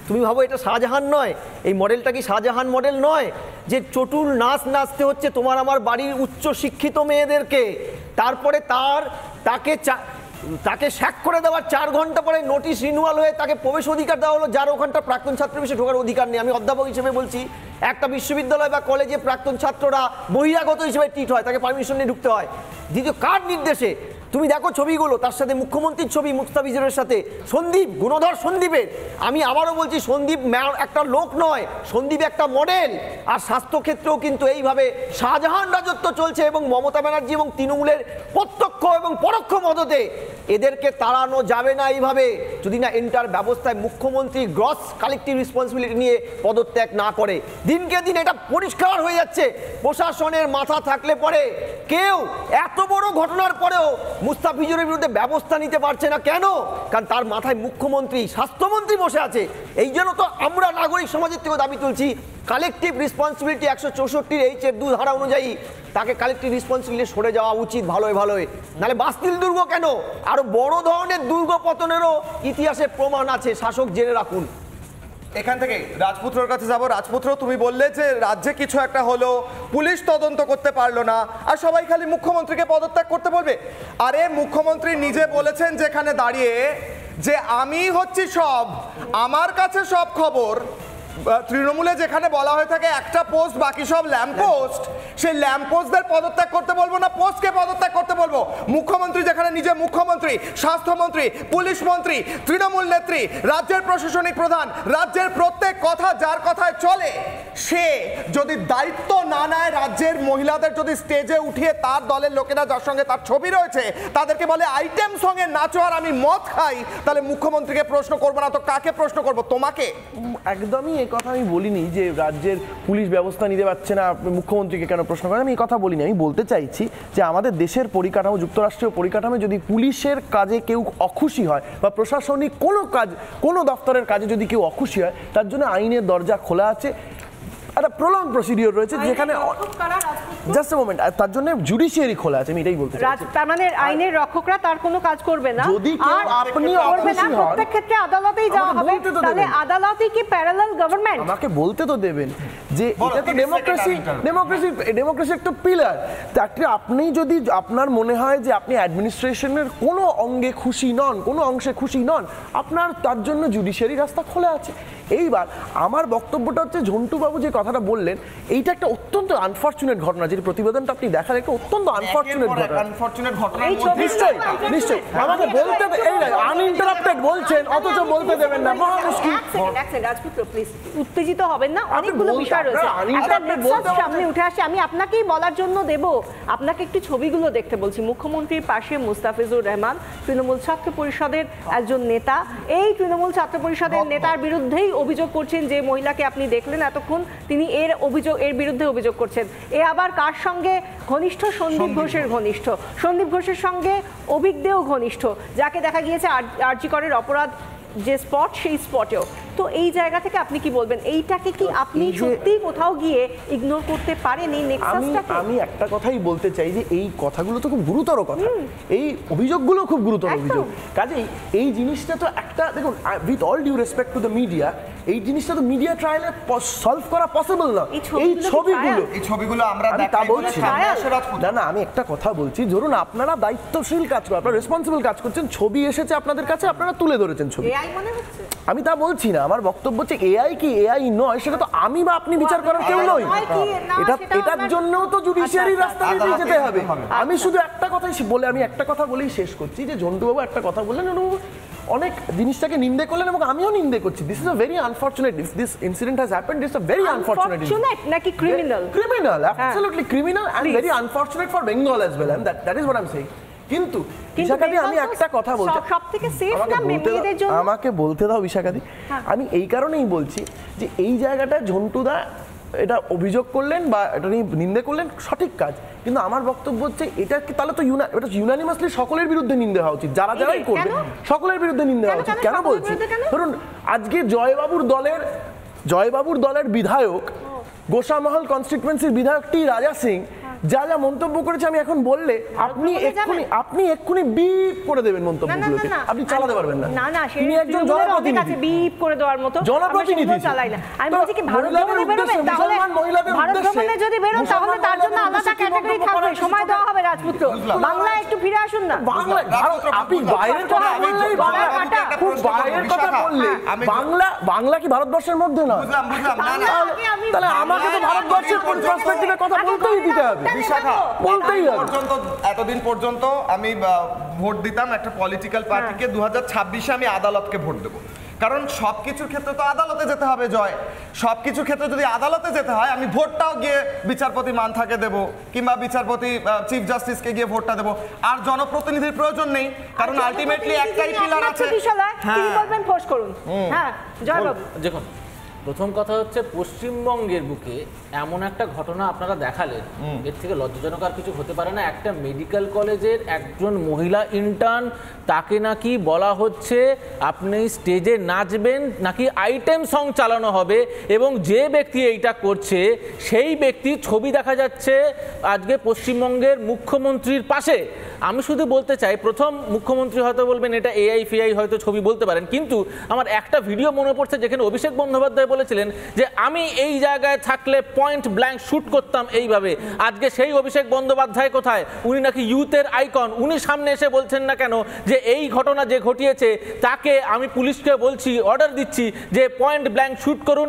তুমি ভাবো এটা শাহজাহান নয়? এই মডেলটা কি শাহজাহান মডেল নয়? যে চটুল নাচ নাচতে হচ্ছে তোমার আমার বাড়ির উচ্চ শিক্ষিত মেয়েদেরকে, তারপরে তাকে তাকে স্যাক করে দেওয়ার 4 ঘন্টা পরে নোটিশ রিনিউয়াল হয়ে তাকে প্রবেশ অধিকার দেওয়া হলো, যার ওখানটা প্রাক্তন ছাত্র হিসেবে ঢোকার অধিকার নেই। আমি অধ্যাপক হিসেবে বলছি, একটা বিশ্ববিদ্যালয় বা কলেজে প্রাক্তন ছাত্ররা বহিরাগত হিসেবে ট্রিট হয়, তাকে পারমিশন নিয়ে ঢুকতে হয়। দ্বিতীয়, কার নির্দেশে? তুমি দেখো ছবিগুলো, তার সাথে মুখ্যমন্ত্রীর ছবি মুস্তাফিজুরের সাথে, সন্দীপ, গুণধর সন্দীপের। আমি আবারও বলছি, সন্দীপ একটা লোক নয়, সন্দীপ একটা মডেল। আর স্বাস্থ্যক্ষেত্রেও কিন্তু এইভাবে শাহজাহান রাজত্ব চলছে এবং মমতা ব্যানার্জি এবং তৃণমূলের প্রত্যক্ষ এবং পরোক্ষ মদতে এদেরকে তাড়ানো যাবে না এইভাবে, যদি না এন্টার ব্যবস্থায় মুখ্যমন্ত্রী গ্রস কালেকটিভ রেসপন্সিবিলিটি নিয়ে পদত্যাগ না করে। দিনকে দিন এটা পরিষ্কার হয়ে যাচ্ছে, প্রশাসনের মাথা থাকলে পরে কেউ এত বড় ঘটনার পরেও মুস্তাফিজুরের বিরুদ্ধে ব্যবস্থা নিতে পারছে না। কেন? কারণ তার মাথায় মুখ্যমন্ত্রী, স্বাস্থ্যমন্ত্রী বসে আছে। এই জন্য তো আমরা নাগরিক সমাজের থেকে দাবি তুলছি, কালেকটিভ রেসপন্সিবিলিটি 164 2 ধারা অনুযায়ী তাকে কালেকটিভ রেসপন্সিবিলিটি সরে যাওয়া উচিত ভালোই ভালোই। নাহলে বাস্তিল দুর্গ কেন, আরো বড় ধরনের দুর্গ পতনেরও ইতিহাসে প্রমাণ আছে, শাসক জেনে রাখুন। এখান থেকে রাজপুত্রর কাছে যাব। রাজপুত্র, তুমি বললে যে রাজ্যে কিছু একটা হলো, পুলিশ তদন্ত করতে পারলো না, আর সবাই খালি মুখ্যমন্ত্রীকে পদত্যাগ করতে বলবে। আরে মুখ্যমন্ত্রী নিজে বলেছেন যেখানে দাঁড়িয়ে যে আমি হচ্ছি সব, আমার কাছে সব খবর। তৃণমূলে যেখানে বলা হয়ে থাকে একটা পোস্ট বাকি সব ল্যাম্প পোস্ট, সেই ল্যাম্প পোস্টদের পদত্যাগ করতে বলবো না পোস্টকে পদত্যাগ করতে বলবো? মুখ্যমন্ত্রী যেখানে নিজে মুখ্যমন্ত্রী, স্বাস্থ্যমন্ত্রী, পুলিশ মন্ত্রী, তৃণমূল নেত্রী, রাজ্যের প্রশাসনিক প্রধান, রাজ্যের প্রত্যেক কথা যার কথায় চলে, সে যদি দায়িত্ব না নেয়, রাজ্যের মহিলাদের যদি স্টেজে উঠিয়ে তার দলের লোকেরা যার সঙ্গে তার ছবি রয়েছে তাদেরকে বলে আইটেম সঙ্গে নাচো আর আমি মদ খাই, তাহলে মুখ্যমন্ত্রীকে প্রশ্ন করবো না তো কাকে প্রশ্ন করবো? তোমাকে? একদমই এই কথা আমি বলিনি যে রাজ্যের পুলিশ ব্যবস্থা নিতে পারছে না, মুখ্যমন্ত্রীকে কেন প্রশ্ন করেন, আমি এই কথা বলিনি। আমি বলতে চাইছি যে আমাদের দেশের পরিকাঠামো, যুক্তরাষ্ট্রীয় পরিকাঠামো, যদি পুলিশের কাজে কেউ অখুশি হয় বা প্রশাসনিক কোনো কাজ, কোনো দপ্তরের কাজে যদি কেউ অখুশি হয়, তার জন্য আইনের দরজা খোলা আছে, একটা প্রলং প্রসিডিওর রয়েছে যেখানে জাস্ট মোমেন্ট, তার জন্য জুডিশিয়ারি খোলা আছে। আমি এটাই বলতে চাইছি। তার মানে আইনের রক্ষকরা তার কোনো কাজ করবে না, যদি কেউ আপনি করবে না, প্রত্যেক ক্ষেত্রে আদালতেই যাওয়া হবে। তাহলে আদালতই কি প্যারালাল গভর্নমেন্ট? আমাকে বলতে তো দেবেন যে এটা তো ডেমোক্রেসি, ডেমোক্রেসি একটা পিলার। তাকে আপনি যদি আপনার মনে হয় যে আপনি অ্যাডমিনিস্ট্রেশনের কোনো অঙ্গে খুশি নন, কোনো অংশে খুশি নন, আপনার তার জন্য জুডিশিয়ারি রাস্তা খোলা আছে। এইবার আমার বক্তব্যটা হচ্ছে, ঝন্টুবাবু যে কথাটা বললেন, এইটা একটা অত্যন্ত আনফরচুনেট ঘটনা, যে প্রতিবেদনটা আপনি দেখার একটা অত্যন্ত আনফরচুনেট ঘটনা। নিশ্চয়ই নিশ্চয়ই আমাকে বলতে, এই আনইন্টারাপ্টেড বলছেন অথচ বলতে দেবেন না, মহা মুশকিল। রাজপুত্র প্লিজ উত্তেজিত হবেন না, অনেকগুলো বিষয় রয়েছে, সামনে উঠে আসে। আমি আপনাকেই বলার জন্য দেব, আপনাকে একটু ছবিগুলো দেখতে বলছি। মুখ্যমন্ত্রীর পাশে মুস্তাফিজুর রহমান, তৃণমূল ছাত্র পরিষদের একজন নেতা। এই তৃণমূল ছাত্র পরিষদের নেতার বিরুদ্ধেই অভিযোগ করছেন, যে মহিলাকে আপনি দেখলেন এতক্ষণ, তিনি এর বিরুদ্ধে অভিযোগ করছেন। এ আবার কার সঙ্গে ঘনিষ্ঠ? সন্দীপ ঘোষের ঘনিষ্ঠ। সন্দীপ ঘোষের সঙ্গে অভিক দেও ঘনিষ্ঠ, যাকে দেখা গিয়েছে আরজি করের অপরাধ যে স্পট, সেই স্পটেও। তো এই জায়গা থেকে আপনি কি বলবেন, এইটাকে কি আপনি সত্যি কোথাও গিয়ে ইগনোর করতে পারেন এই নেক্সাসটাকে? আমি একটা কথাই বলতে চাই যে এই কথাগুলো তো খুব গুরুতর কথা, এই অভিযোগগুলো খুব গুরুতর অভিযোগ। কাজেই এই জিনিসটা তো একটা, দেখুন, with all due respect to the media, এই জিনিসটা তো মিডিয়া ট্রায়ালে সলভ করা পসিবল না। এই ছবিগুলো আমরা তা বলছি না, আমি একটা কথা বলছি, ধরুন আপনারা দায়িত্বশীল কাজ করেন, আপনারা রেসপন্সিবল কাজ করছেন, ছবি এসেছে আপনাদের কাছে, আপনারা তুলে ধরেছেন ছবি। আমি তা বলছি না, আমার বক্তব্য হচ্ছে এআই কি এআই নয় সেটা তো আমি বা আপনি বিচার করার কেউ নই। এটার জন্যও তো জুডিশিয়ারি রাস্তা দিয়ে যেতে হবে। আমি শুধু একটা কথাই বলে, আমি একটা কথা বলেই শেষ করছি, যে ঝন্টুবাবু একটা কথা বললেন, অনেক জিনিসটাকে নিন্দে করলেন এবং আমিও নিন্দে করছি। This is a very unfortunate, this incident has happened, this is a very unfortunate নাকি criminal, absolutely criminal and very unfortunate for Bengal as well, and that is what I am saying. কিন্তু বিশাখাদি, আমি একটা কথা বলছি, সবথেকে সেফ না মেয়েদের জন্য? আমাকে বলতে দাও বিশাখাদি। আমি এই কারণেই বলছি যে এই জায়গাটা ঝন্টুদা এটা অভিযোগ করলেন বা এটা নিয়ে নিন্দে করলেন, সঠিক কাজ, কিন্তু আমার বক্তব্য হচ্ছে এটা কি তাহলে তো এটা ইউনানিমাসলি সকলের বিরুদ্ধে নিন্দে হওয়া উচিত, যারা যারাই করবে সকলের বিরুদ্ধে নিন্দে হওয়া উচিত। কেন বলছি, ধরুন আজকে জয়বাবুর দলের বিধায়ক, গোসামহল কনস্টিটুয়েন্সির বিধায়ক টি রাজা সিং যা যা মন্তব্য করেছে, আমি এখন বললে আপনি এক্ষুনি বিপ করে দেবেন মন্তব্যগুলোকে, আপনি চালাতে পারবেন না। তিনি একজন জনপ্রতিনিধি, বিপ করে দেওয়ার মতো জনপ্রতিনিধি চালাই না। আমি বলছি কি, ভারত ভ্রমণে বেরোবেন, তাহলে ভারত ভ্রমণে যদি বেরোন তাহলে তার জন্য আলাদা ক্যাটাগরি থাকবে, সময় দেওয়া হবে। রাজপুত্র, বাংলা একটু ফিরে আসুন না। বাংলা আপনি বাইরের কথা বললেই খুব বাইরের কথা বললে বাংলা কি ভারতবর্ষের মধ্যে নয়? তাহলে আমাকে তো ভারতবর্ষের পার্সপেক্টিভে কথা বলতেই দিতে হবে। বিশাখা, বলতেই হবে। এতদিন পর্যন্ত আমি ভোট দিতাম একটা পলিটিক্যাল পার্টিকে, 2026-এ আমি আদালতকে ভোট দেবো, কারণ সবকিছুর ক্ষেত্রে তো আদালতে যেতে হবে। জয়, সবকিছুর ক্ষেত্রে যদি আদালতে যেতে হয়, আমি ভোটটাও গিয়ে বিচারপতি মান্থাকে দেব, কিংবা বিচারপতি চিফ জাস্টিসকে গিয়ে ভোটটা দেব, আর জনপ্রতিনিধির প্রয়োজন নেই, কারণ আলটিমেটলি একটাই পিলার আছে। তিনি বলবেন ফোর্স করুন। হ্যাঁ জয় বাবু, দেখুন প্রথম কথা হচ্ছে পশ্চিমবঙ্গের বুকে এমন একটা ঘটনা আপনারা দেখালেন, এর থেকে লজ্জাজনক আর কিছু হতে পারে না। একটা মেডিকেল কলেজের একজন মহিলা ইন্টার্ন, তাকে নাকি বলা হচ্ছে আপনি স্টেজে নাচবেন, নাকি আইটেম সং চালানো হবে, এবং যে ব্যক্তি এইটা করছে সেই ব্যক্তি ছবি দেখা যাচ্ছে আজকে পশ্চিমবঙ্গের মুখ্যমন্ত্রীর পাশে। আমি শুধু বলতে চাই, প্রথম মুখ্যমন্ত্রী হয়তো বলবেন এটা এআই ফিআই হয়তো ছবি বলতে পারেন, কিন্তু আমার একটা ভিডিও মনে পড়ছে যেখানে অভিষেক বন্দ্যোপাধ্যায় বলেছিলেন যে আমি এই জায়গায় থাকলে পয়েন্ট ব্ল্যাঙ্ক শুট করতাম এইভাবে। আজকে সেই অভিষেক বন্দ্যোপাধ্যায় কোথায়? উনি নাকি ইউথের আইকন, উনি সামনে এসে বলছেন না কেন যে এই ঘটনা যে ঘটিয়েছে তাকে আমি পুলিশকে বলছি, অর্ডার দিচ্ছি যে পয়েন্ট ব্ল্যাঙ্ক শুট করুন,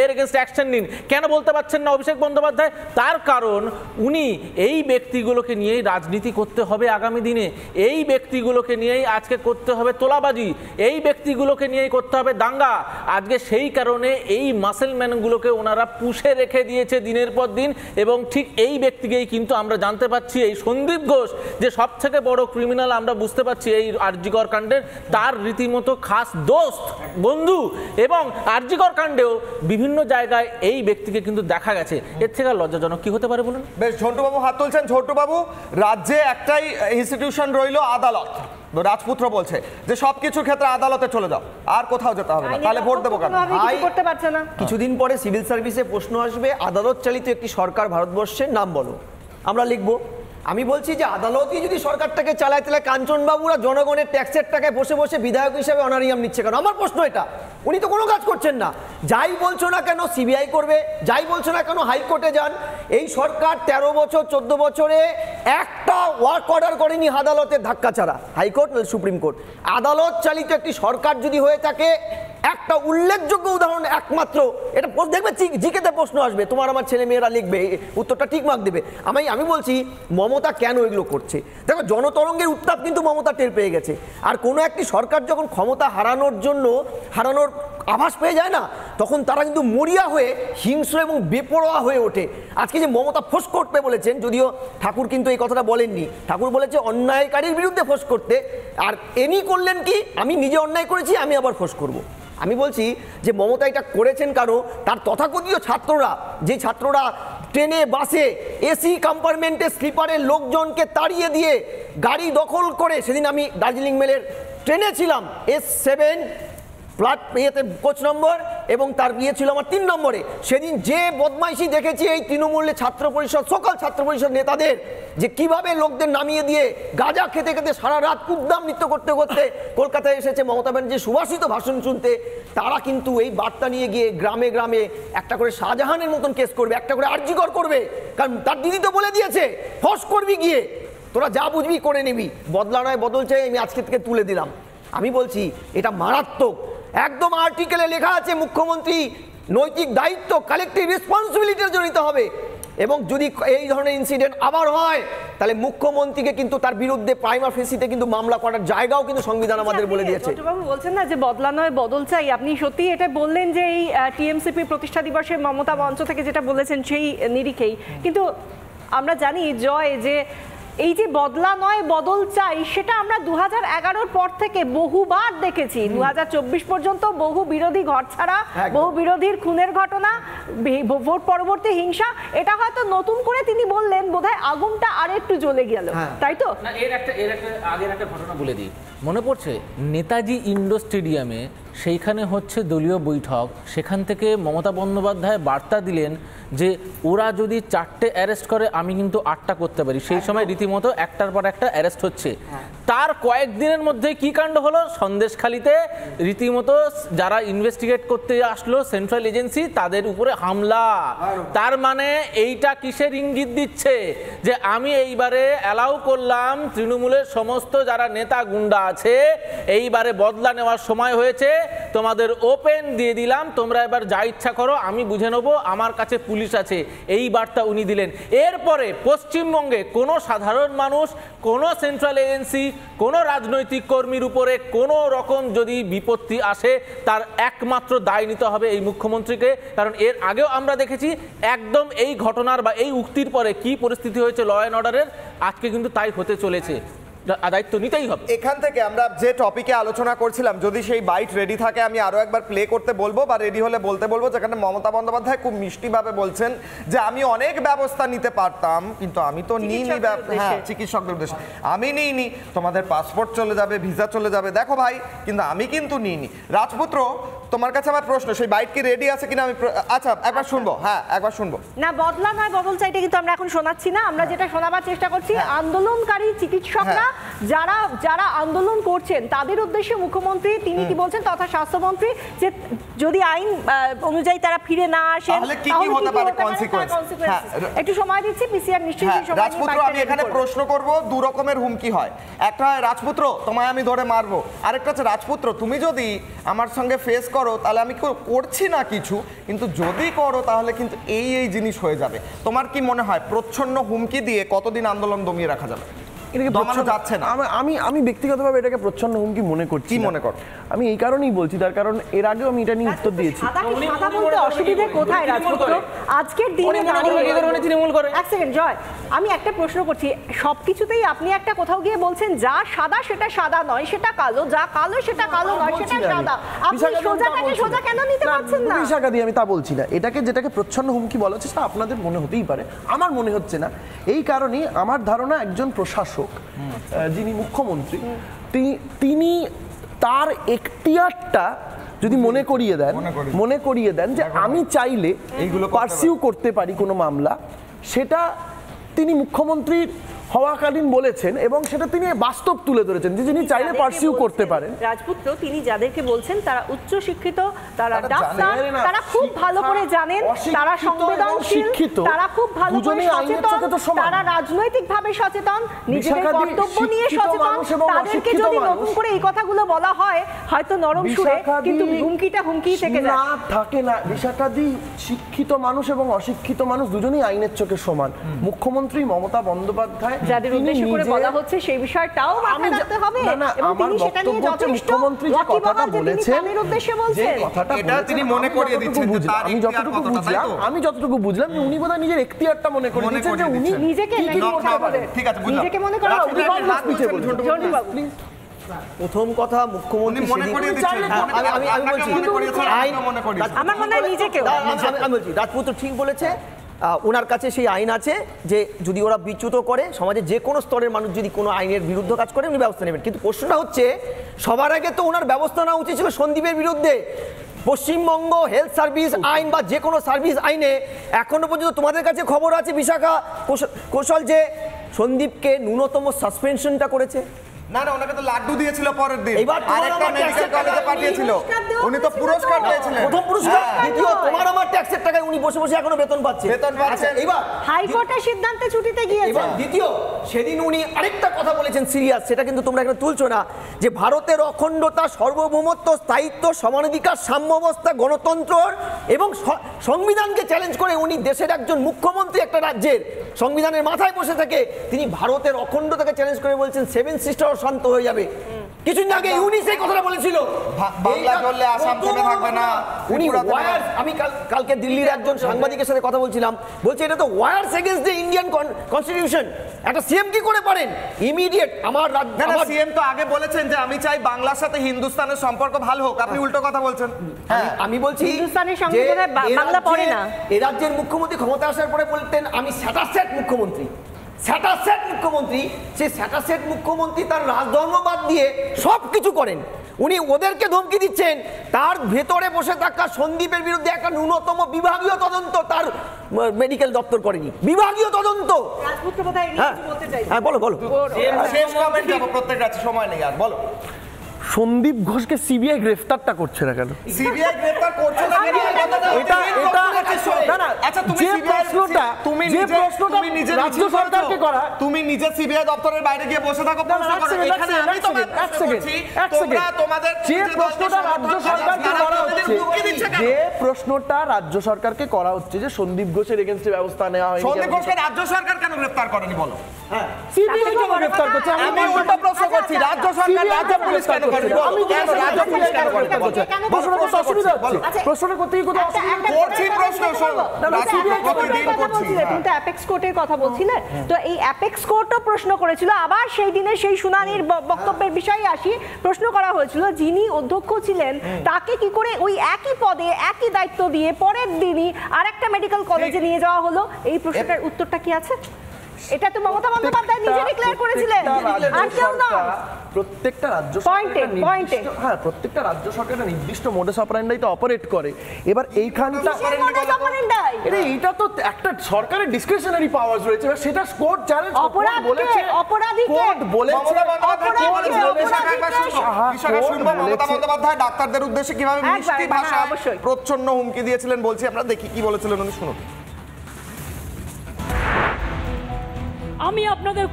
এর এগেনস্ট অ্যাকশন নিন। কেন বলতে পারছেন না অভিষেক বন্দ্যোপাধ্যায়? তার কারণ উনি এই ব্যক্তিগুলোকে নিয়েই রাজনীতি করতে হবে আগামী দিনে, এই ব্যক্তিগুলোকে নিয়েই আজকে করতে হবে তোলাবাজি, এই ব্যক্তিগুলোকে নিয়েই করতে হবে দাঙ্গা। আজকে সেই কারণে এই মাসেলম্যানগুলোকে ওনারা পুষে রেখে দিয়েছে দিনের পর দিন, এবং ঠিক এই ব্যক্তিকেই কিন্তু আমরা জানতে পাচ্ছি, এই সন্দীপ ঘোষ যে সব থেকে বড় ক্রিমিনাল আমরা বুঝতে পারছি এই আরজিকর কাণ্ডের, তার রীতিমতো খাস দোস্ত বন্ধু, এবং আরজিকর কাণ্ডেও বিভিন্ন জায়গায় এই ব্যক্তিকে কিন্তু দেখা গেছে। এর থেকে লজ্জাজনক কি হতে পারে বলুন? বেশ, ঝন্টুবাবু হাত তুলছেন। ঝন্টুবাবু, রাজ্যে একটাই ইনস্টিটিউশন রইল, আদালত। রাজপুত্র বলছে যে সবকিছুর ক্ষেত্রে আদালতে চলে যাও, আর কোথাও যেতে হবে না, তাহলে ভোট দেবো কেন? করতে পারছে না। কিছুদিন পরে সিভিল সার্ভিসে প্রশ্ন আসবে, আদালত চালিত একটি সরকার ভারতবর্ষের নাম বলো, আমরা লিখবো। আমি বলছি যে আদালতই যদি সরকারটাকে চালায়, তাহলে কাঞ্চনবাবুরা জনগণের ট্যাক্সের টাকায় বসে বসে বিধায়ক হিসেবে অনারিয়াম নিচ্ছে কেন? আমার প্রশ্ন এটা। উনি তো কোনো কাজ করছেন না। যাই বলছো না কেন সিবিআই করবে, যাই বলছো না কেন হাইকোর্টে যান। এই সরকার 13 বছর 14 বছরে একটা ওয়ার্ক অর্ডার করেনি আদালতের ধাক্কা ছাড়া, হাইকোর্ট না সুপ্রিম কোর্ট। আদালত চালিত একটি সরকার যদি হয়ে থাকে, একটা উল্লেখযোগ্য উদাহরণ একমাত্র, এটা দেখবে জিকেতে প্রশ্ন আসবে, তোমার আমার ছেলে মেয়েরা লিখবে, উত্তরটা ঠিক মার্ক দেবে। আমি বলছি মমতা কেন এগুলো করছে? দেখো, জনতরঙ্গের উত্তাপ কিন্তু মমতা টের পেয়ে গেছে। আর কোনো একটি সরকার যখন ক্ষমতা হারানোর আভাস পেয়ে যায় না, তখন তারা কিন্তু মরিয়া হয়ে হিংস্র এবং বেপরোয়া হয়ে ওঠে। আজকে যে মমতা ফোঁস করতে বলেছেন, যদিও ঠাকুর কিন্তু এই কথাটা বলেননি, ঠাকুর বলেছে অন্যায়কারীর বিরুদ্ধে ফোঁস করতে, আর এনি করলেন কি আমি নিজে অন্যায় করেছি আমি আবার ফোঁস করব। আমি বলছি যে মমতা এটা করেছেন কারণ তার তথাকথিত ছাত্ররা, যে ছাত্ররা ট্রেনে বাসে এসি কম্পার্টমেন্টে স্লিপারের লোকজনকে তাড়িয়ে দিয়ে গাড়ি দখল করে, সেদিন আমি দার্জিলিং মেলের ট্রেনে ছিলাম, S7 কোচ নম্বর, এবং তার বিয়ে ছিল আমার 3 নম্বরে। সেদিন যে বদমাইশি দেখেছি এই তৃণমূলের ছাত্র পরিষদ, সকল ছাত্র পরিষদ নেতাদের, যে কিভাবে লোকদের নামিয়ে দিয়ে গাঁজা খেতে খেতে সারা রাত উদ্দাম নৃত্য করতে করতে কলকাতায় এসেছে মমতা ব্যানার্জির সুভাষিত ভাষণ শুনতে। তারা কিন্তু এই বার্তা নিয়ে গিয়ে গ্রামে গ্রামে একটা করে শাহজাহানের মতন কেস করবে, একটা করে আরজিকর করবে, কারণ তার দিদি তো বলে দিয়েছে ফস করবি গিয়ে, তোরা যা বুঝবি করে নিবি, বদলা নয় বদল চাই, আমি আজকে থেকে তুলে দিলাম। আমি বলছি এটা মারাত্মক। একদম আর্টিকেলে লেখা আছে মুখ্যমন্ত্রী নৈতিক দায়িত্ব, কালেকটিভ রেসপন্সিবিলিটির জন্য নিতে হবে, এবং যদি এই ধরনের ইনসিডেন্ট আবার হয় তাহলে মুখ্যমন্ত্রীকে কিন্তু তার বিরুদ্ধে প্রাইমা ফেসিতে কিন্তু মামলা করার জায়গাও কিন্তু সংবিধান আমাদের বলে দিয়েছে। বাবু বলছেন না যে বদলা নয় বদল চাই, আপনি সত্যি এটা বললেন যে এই টিএমসিপি প্রতিষ্ঠা দিবসে মমতা মঞ্চ থেকে যেটা বলেছেন সেই নিরিখেই, কিন্তু আমরা জানি জয় যে এই যে বদলা নয় বদল চাই সেটা আমরা 2011-র পর থেকে বহুবার দেখেছি। 2024 পর্যন্ত বহু বিরোধী ঘর ছাড়া, বহু বিরোধীর খুনের ঘটনা, ভোট পরবর্তী হিংসা, এটা হয়তো নতুন করে তিনি বললেন বোধহয় আগুনটা আর একটু জ্বলে গেল, তাই তো? না, এর একটা আগের একটা ঘটনা বলে দিই, মনে পড়ছে নেতাজি ইন্ডোর স্টেডিয়ামে সেইখানে হচ্ছে দলীয় বৈঠক, সেখান থেকে মমতা বন্দ্যোপাধ্যায় বার্তা দিলেন যে ওরা যদি 4টে অ্যারেস্ট করে আমি কিন্তু 8টা করতে পারি। সেই সময় রীতিমতো একটার পর একটা অ্যারেস্ট হচ্ছে। তার কয়েকদিনের মধ্যে কি কাণ্ড হলো, সন্দেশখালিতে রীতিমতো যারা ইনভেস্টিগেট করতে আসলো সেন্ট্রাল এজেন্সি তাদের উপরে হামলা। তার মানে এইটা কিসের ইঙ্গিত দিচ্ছে যে আমি এইবারে অ্যালাউ করলাম তৃণমূলের সমস্ত যারা নেতা গুন্ডা আছে, এইবারে বদলা নেওয়ার সময় হয়েছে, তোমাদের ওপেন দিয়ে দিলাম, তোমরা এবার যা ইচ্ছা করো, আমি বুঝে নেবো, আমার কাছে পুলিশ আছে। এই বার্তা উনি দিলেন। এরপরে পশ্চিমবঙ্গে কোনো সাধারণ মানুষ, কোনো সেন্ট্রাল এজেন্সি, কোনো রাজনৈতিক কর্মীর উপরে কোনো রকম যদি বিপত্তি আসে তার একমাত্র দায় নিতে হবে এই মুখ্যমন্ত্রীকে। কারণ এর আগেও আমরা দেখেছি একদম এই ঘটনার বা এই উক্তির পরে কি পরিস্থিতি হয়েছে ল অ্যান্ড অর্ডারের, আজকে কিন্তু তাই হতে চলেছে। দায়িত্ব নিতেই হবে। এখান থেকে আমরা যে টপিকে আলোচনা করছিলাম, যদি সেই বাইট রেডি থাকে আমি আরো একবার প্লে করতে বলবো, বা রেডি হলে বলতে বলবো, যেখানে মমতা বন্দ্যোপাধ্যায় খুব মিষ্টিভাবে বলছেন যে আমি অনেক ব্যবস্থা নিতে পারতাম কিন্তু আমি তো নিইনি। হ্যাঁ, চিকিৎসকদের উদ্দেশ্যে আমি নিইনি, তোমাদের পাসপোর্ট চলে যাবে, ভিসা চলে যাবে, দেখো ভাই, কিন্তু আমি কিন্তু নিইনি। রাজপুত্র, তোমার কাছে আমার প্রশ্ন, সেই বাইট কি রেডি আছে কিনা আমি আচ্ছা একবার শুনবো। হ্যাঁ, একবার শুনবো। না, বদলা নয় বদল চাইটা কিন্তু আমরা এখন শোনাচ্ছি না। আমরা যেটা শোনাবার চেষ্টা করছি, আন্দোলনকারী চিকিৎসকরা যারা আন্দোলন করছেন তাদের উদ্দেশ্যে মুখ্যমন্ত্রী তিনি কি বলছেন, তথা স্বাস্থ্যমন্ত্রী, যে যদি আইন অনুযায়ী তারা ফিরে না আসেন তাহলে কি কি হতে পারে কনসিকোয়েন্স। একটু সময় দিচ্ছি, পিসিআর নিশ্চয়ই সময়। রাজপুত্র, আমি এখানে প্রশ্ন করব, দু রকমের হুমকি হয়। একটা হয় রাজপুত্র তোমায় আমি ধরে মারবো, আরেকটা হচ্ছে রাজপুত্র তুমি যদি আমার সঙ্গে ফেস করো তাহলে আমি করছি না কিছু, কিন্তু যদি করো তাহলে কিন্তু এই এই জিনিস হয়ে যাবে। তোমার কি মনে হয় প্রচ্ছন্ন হুমকি দিয়ে কতদিন আন্দোলন দমিয়ে রাখা যাবে? আমি ব্যক্তিগতভাবে এটাকে প্রচ্ছন্ন হুমকি মনে করছি। কি মনে করো? আমি এই কারণেই বলছি, তার কারণ এর আগেও আমি এটা নিয়ে উত্তর দিয়েছি। অসুবিধা কোথায় রাজপুত্র? আজকের দিনে এক সেকেন্ড জয়, আমি একটা প্রশ্ন করছি, সবকিছুতেই আপনি একটা কোথাও গিয়ে বলছেন যা সাদা সেটা সাদা নয়, সেটা কালো, যা কালো সেটা কালো নয়, সেটা সাদা। আপনি সোজাটাকে সোজা কেন নিতে পারছেন না? বিশাখা দিয়ে আমি তা বলছি না। এটাকে যেটাকে প্রচ্ছন্ন হুমকি বলা হচ্ছে সেটা আপনাদের মনে হতেই পারে, আমার মনে হচ্ছে না। এই কারণেই আমার ধারণা একজন প্রশাসক যিনি মুখ্যমন্ত্রী তিনি তার এখতিয়ারটা যদি মনে করিয়ে দেন যে আমি চাইলে এইগুলো পার্সিউ করতে পারি কোনো মামলা, সেটা তিনি মুখ্যমন্ত্রীর হওয়াকালীন বলেছেন এবং সেটা তিনি বাস্তব তুলে ধরেছেন যে যিনি চাইলে পার্সিউ করতে পারেন। রাজপুত্র, তিনি যাদেরকে বলছেন তারা উচ্চ শিক্ষিত, তারা ডাক্তার, তারা খুব ভালো করে জানেন, তারা সংবেদনশীল, তারা খুব ভালো করে সচেতন, তারা রাজনৈতিকভাবে সচেতন, নিজেদের কর্তব্য নিয়ে সচেতন। তাদেরকে যদি নতুন করে এই কথাগুলো বলা হয় হয়তো নরম সুরে, কিন্তু হুমকিটা হুমকি থেকে যায় না থাকে না। বিশাখাদি শিক্ষিত মানুষ এবং অশিক্ষিত মানুষ দুজনেই আইনের চোখে সমান। মুখ্যমন্ত্রী মমতা বন্দ্যোপাধ্যায় যাদের উদ্দেশ্য করে বলা হচ্ছে সেই বিষয়টাও মাথায় রাখতে হবে, এবং তিনি সেটা নিয়ে যথেষ্ট মুখ্যমন্ত্রী যে কথাটা বলেছেন, যে কথাটা এটা তিনি মনে করিয়ে দিচ্ছেন, আমি যতটুকু বুঝলাম যে উনি বোধহয় নিজের এখতিয়ারটা মনে করে দিচ্ছেন যে উনি নিজেকে ঠিক আছে, নিজেকে মনে করা প্রথম কথা মুখ্যমন্ত্রী আমার মনে হয় নিজেকে, আমি বলছি রাজপুত্র ঠিক বলেছে, ওনার কাছে সেই আইন আছে যে যদি ওরা বিচ্যুত করে সমাজে যে কোনো স্তরের মানুষ যদি কোনো আইনের বিরুদ্ধ কাজ করে উনি ব্যবস্থা নেবেন। কিন্তু প্রশ্নটা হচ্ছে সবার আগে তো ওনার ব্যবস্থা নেওয়া উচিত ছিল সন্দীপের বিরুদ্ধে। পশ্চিমবঙ্গ হেলথ সার্ভিস আইন বা যে কোনো সার্ভিস আইনে এখনো পর্যন্ত তোমাদের কাছে খবর আছে বিশাখা কৌশল যে সন্দীপকে ন্যূনতম সাসপেনশনটা করেছে? না না, ওনাকে তো লাড্ডু দিয়েছিল পরের দিন, আরেকটা মেডিকেল কলেজে পাঠিয়েছিল, উনি তো পুরস্কার পেয়েছিলেন। প্রথম পুরস্কার, দ্বিতীয় তোমার আমার ট্যাক্সের টাকায় উনি বসে বসে এখনো বেতন পাচ্ছে। এবার হাইকোর্টের সিদ্ধান্তে ছুটিতে গিয়েছেন। দ্বিতীয়, সেদিন উনি আরেকটা কথা বলেছেন সিরিয়াস, সেটা কিন্তু তোমরা এখানে তুলছো না, যে ভারতের অখণ্ডতা, সার্বভৌমত্ব, স্থায়িত্ব, সমানাধিকার, সাম্যাবস্থা, গণতন্ত্র এবং সংবিধানকে চ্যালেঞ্জ করে উনি দেশের একজন মুখ্যমন্ত্রী একটা রাজ্যের সংবিধানের মাথায় বসে থাকে, তিনি ভারতের অখণ্ডতাকে চ্যালেঞ্জ করে বলছেন সেভেন সিস্টার শান্ত হয়ে যাবে। কিছুদিন আগে ইউনিস এই কথাটা বলেছিল, বাংলা চললে আসাম থেমে থাকবে না। উনি ওয়ার্স, আমি কালকে দিল্লির একজন সাংবাদিকের সাথে কথা বলছিলাম, বলছে এটা তো ওয়ার্স এগেইনস্ট দ্য ইন্ডিয়ান কনস্টিটিউশন। একটা সিএম কি করে পারেন ইমিডিয়েট? আমার সিএম তো আগে বলেছেন যে আমি চাই বাংলার সাথে হিন্দুস্তানের সম্পর্ক ভালো হোক, আপনি উল্টো কথা বলছেন। আমি বলছি হিন্দুস্তানের সংবিধানে বাংলা পড়ে না। এই রাজ্যের মুখ্যমন্ত্রী ক্ষমতা আসার পরে বলতেন আমি স্যাটাসেট মুখ্যমন্ত্রী, স্যাটাসেট মুখ্যমন্ত্রী। সেই স্যাটাসেট মুখ্যমন্ত্রী তার রাজধর্ম বাদ দিয়ে সব কিছু করেন। উনি ওদেরকে ধমকি দিচ্ছেন, তার ভেতরে বসে থাকা সন্দীপের বিরুদ্ধে একটা ন্যূনতম বিভাগীয় তদন্ত তার মেডিকেল দপ্তর করেনি, বিভাগীয় তদন্ত। হ্যাঁ বলো বলো, শেষ কমেন্ট যাবো, প্রত্যেকটা সময় নেই আর, বলো। সন্দীপ ঘোষকে সিবিআই গ্রেফতারটা করছে না কেন? সিবিআই গ্রেফতার করছে না কেন? এটা না, আচ্ছা যে প্রশ্নটা রাজ্য সরকারকে করা, তুমি নিজে সিবিআই দপ্তরের বাইরে গিয়ে বসে থাকো প্রশ্ন করো। এখানে আমি তো তোমরা তোমাদের যে প্রশ্নটা রাজ্য সরকারকে করা হচ্ছে, যে প্রশ্নটা রাজ্য সরকারকে করা হচ্ছে যে সন্দীপ ঘোষের এগেইনস্টে ব্যবস্থা নেওয়া হয়নি, সন্দীপ ঘোষকে রাজ্য সরকার কেন গ্রেফতার করেনি বলো? হ্যাঁ, সিবিআই কেন গ্রেফতার করছে? আমি উল্টো প্রশ্ন করছি, রাজ্য সরকার রাজ্য পুলিশ কেন করে? আমি কেন রাজ্য পুলিশ কেন করে? প্রশ্নটা অসুবিধা হচ্ছে, প্রশ্নটা করতে গিয়ে কোথাও করছি প্রশ্ন, শোনো তুমি তো অ্যাপেক্স কোর্টের কথা বলছিলে, তো এই অ্যাপেক্স কোর্টও প্রশ্ন করেছিল, আবার সেই দিনে সেই শুনানির বক্তব্যের বিষয়ে আসি, প্রশ্ন করা হয়েছিল যিনি অধ্যক্ষ ছিলেন তাকে কি করে ওই একই পদে একই দায়িত্ব দিয়ে পরের দিনই আরেকটা মেডিকেল কলেজে নিয়ে যাওয়া হলো? এই প্রশ্নটার উত্তরটা কি আছে? এটা তো মমতা বন্দ্যোপাধ্যায় নিজে ডিক্লেয়ার করেছিলেন, আর কেউ না। প্রত্যেকটা রাজ্য হ্যাঁ, প্রত্যেকটা রাজ্য সরকার একটা নির্দিষ্ট মোডাস অপারেন্ডাইতে অপারেট করে। এবার এইখানটা এইটা তো একটা সরকারের ডিসক্রিশনারি পাওয়ার্স রয়েছে, সেটা কোর্ট চ্যালেঞ্জ বলেছে, কোর্ট বলেছে। মমতা বন্দ্যোপাধ্যায় ডাক্তারদের উদ্দেশ্যে কিভাবে মিষ্টি ভাষায় প্রচ্ছন্ন হুমকি দিয়েছিলেন বলছি, আমরা দেখি কি বলেছিলেন উনি, শুনুন। আমি আপনাদের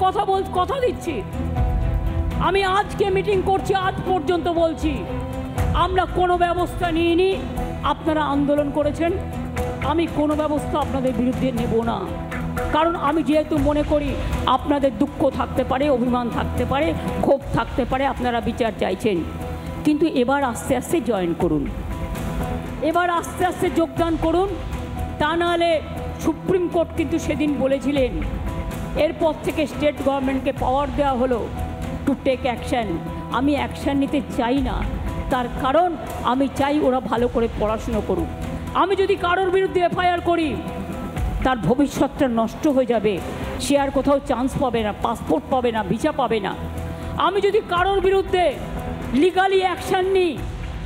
কথা দিচ্ছি, আমি আজকে মিটিং করছি, আজ পর্যন্ত বলছি আমরা কোনো ব্যবস্থা নিইনি। আপনারা আন্দোলন করেছেন, আমি কোনো ব্যবস্থা আপনাদের বিরুদ্ধে নেব না, কারণ আমি যেহেতু মনে করি আপনাদের দুঃখ থাকতে পারে, অভিমান থাকতে পারে, ক্ষোভ থাকতে পারে, আপনারা বিচার চাইছেন, কিন্তু এবার আস্তে আস্তে জয়েন করুন, এবার আস্তে আস্তে যোগদান করুন, তা নাহলে সুপ্রিম কোর্ট কিন্তু সেদিন বলেছিলেন এরপর থেকে স্টেট গভর্নমেন্টকে পাওয়ার দেওয়া হলো টু টেক অ্যাকশান। আমি অ্যাকশান নিতে চাই না, তার কারণ আমি চাই ওরা ভালো করে পড়াশুনো করুক। আমি যদি কারোর বিরুদ্ধে এফআইআর করি তার ভবিষ্যৎটা নষ্ট হয়ে যাবে, সে আর কোথাও চান্স পাবে না, পাসপোর্ট পাবে না, ভিসা পাবে না। আমি যদি কারোর বিরুদ্ধে লিগালি অ্যাকশান নিই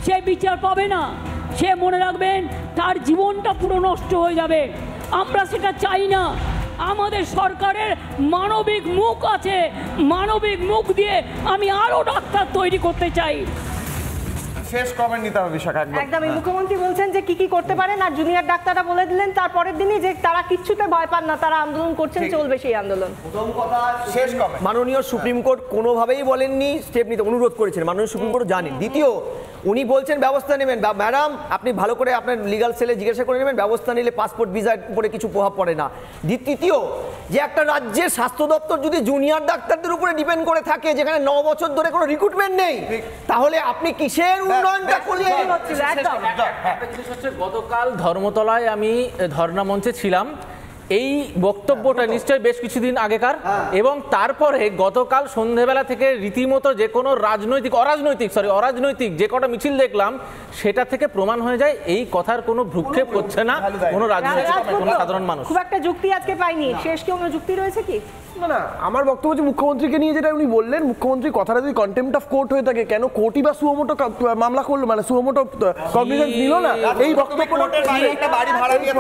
সে বিচার পাবে না, সে মনে রাখবেন তার জীবনটা পুরো নষ্ট হয়ে যাবে। আমরা সেটা চাই না। আমাদের সরকারের মানবিক মুখ আছে, মানবিক মুখ দিয়ে আমি আরো ডাক্তার তৈরি করতে চাই। শেষ কমেন্ট নিতে হবে বিশাখা। একদম মুখ্যমন্ত্রী বলছেন যে কি কি করতে পারেন, আর জুনিয়র ডাক্তাররা বলে দিলেন তারপরের দিনই যে তারা কিচ্ছুতে ভয় পান না, তারা আন্দোলন করছেন, চলবে সেই আন্দোলন। প্রথম কথা, শেষ কমেন্ট। মাননীয় সুপ্রিম কোর্ট কোনোভাবেই বলেননি স্টেপ নিতে, অনুরোধ করেছেন, মাননীয় সুপ্রিম কোর্ট জানেন। দ্বিতীয়, উনি বলছেন ব্যবস্থা নেবেন, ম্যাডাম আপনি ভালো করে আপনার লিগাল সেলে জিজ্ঞাসা করে নেবেন, ব্যবস্থা নিলে পাসপোর্ট ভিসার উপরে কিছু প্রভাব পড়ে না। তৃতীয়, যে একটা রাজ্যের স্বাস্থ্য দপ্তর যদি জুনিয়র ডাক্তারদের উপরে ডিপেন্ড করে থাকে, যেখানে 9 বছর ধরে কোনো রিক্রুটমেন্ট নেই, তাহলে আপনি কিসের উন্নয়নটা করলেন? গতকাল ধর্মতলায় আমি ধর্ণা মঞ্চে ছিলাম, এই বক্তব্যটা নিশ্চয়ই বেশ কিছুদিন আগেকার, এবং তারপরে গতকাল সন্ধ্যেবেলা থেকে রীতিমতো যে কোনো অরাজনৈতিক যে কটা মিছিল দেখলাম, সেটা থেকে প্রমাণ হয়ে যায় এই কথার কোনো ভ্রুক্ষেপ করছে না কোনো রাজনৈতিক, কোনো সাধারণ মানুষ। খুব একটা যুক্তি আজকে পাইনি, শেষ কি কোনো যুক্তি রয়েছে কি? না, আমার বক্তব্য হচ্ছে মুখ্যমন্ত্রীকে নিয়ে যেটা উনি বললেন, মুখ্যমন্ত্রীর কথাটা যদি কন্টেম্প্ট অফ কোর্ট হয়ে থাকে, কেন কোর্টই বা সুমোটো মামলা করলো, মানে সুমোটো কগনিজেন্স নিল না? এই বক্তব্যটা একটা বাড়ি ভাড়া নিয়ে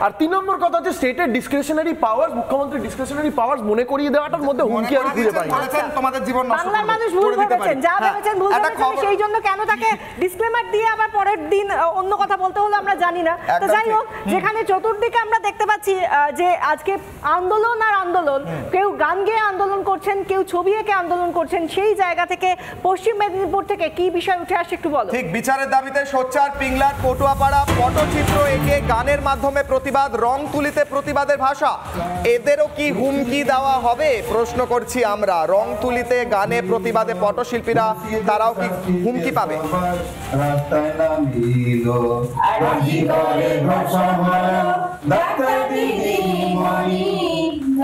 আর 3 নম্বর কথা হচ্ছে স্টেটের ডিসক্রিশনারি পাওয়ার, মুখ্যমন্ত্রীর ডিসক্রিশনারি পাওয়ার মনে করিয়ে দেওয়াটার মধ্যে হুমকি আমি খুঁজে পাই। তোমাদের জীবন নষ্ট বাংলার মানুষ ভুল ভেবেছেন, যা ভেবেছেন ভুল ভেবেছেন, সেই জন্য কেন তাকে ডিসক্লেমার দিয়ে আবার পরের দিন অন্য কথা বলতে হলো আমরা জানি না। তো যাই হোক, যেখানে চতুর্দিকে আমরা দেখতে পাচ্ছি যে আজকে আন্দোলন আর আন্দোলন, কেউ গান গেয়ে আন্দোলন করছেন, কেউ ছবি এঁকে আন্দোলন করছেন, সেই জায়গা থেকে পশ্চিম মেদিনীপুর থেকে কি বিষয় উঠে আসে একটু বলো। ঠিক, বিচারের দাবিতে সোচ্চার পিংলার পটুয়াপাড়া, পটচিত্র এঁকে গানের মাধ্যমে প্রতিবাদ, রং তুলিতে প্রতিবাদের ভাষা। এদেরও কি হুমকি দেওয়া হবে প্রশ্ন করছি আমরা। রং তুলিতে গানে প্রতিবাদে পটশিল্পীরা, তারাও কি হুমকি পাবে?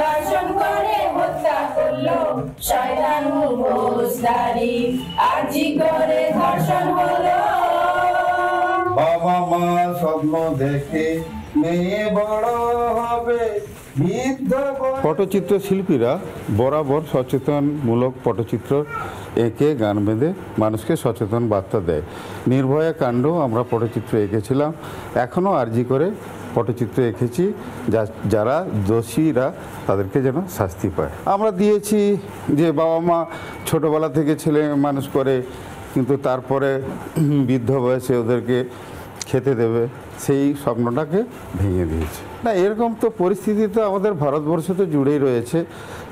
দর্শন করে হত্যা করলো শয়তান মুখোশধারী, আজি করে ধর্ষণ হলো। বাবা মা স্বপ্ন দেখে মেয়ে বড় হবে বৃদ্ধ পটচিত্র শিল্পীরা বরাবর সচেতনমূলক পটচিত্র এঁকে গান বেঁধে মানুষকে সচেতন বার্তা দেয়। নির্ভয়া কাণ্ড আমরা পটচিত্র এঁকেছিলাম, এখনও আরজি করে পটচিত্র এঁকেছি, যারা দোষীরা তাদেরকে যেন শাস্তি পায়। আমরা দিয়েছি যে বাবা মা ছোটোবেলা থেকে ছেলে মানুষ করে, কিন্তু তারপরে বৃদ্ধ বয়সে ওদেরকে খেতে দেবে, সেই স্বপ্নটাকে ভেঙে দিয়েছে। না, এরকম তো পরিস্থিতি তো আমাদের ভারতবর্ষ তো জুড়েই রয়েছে।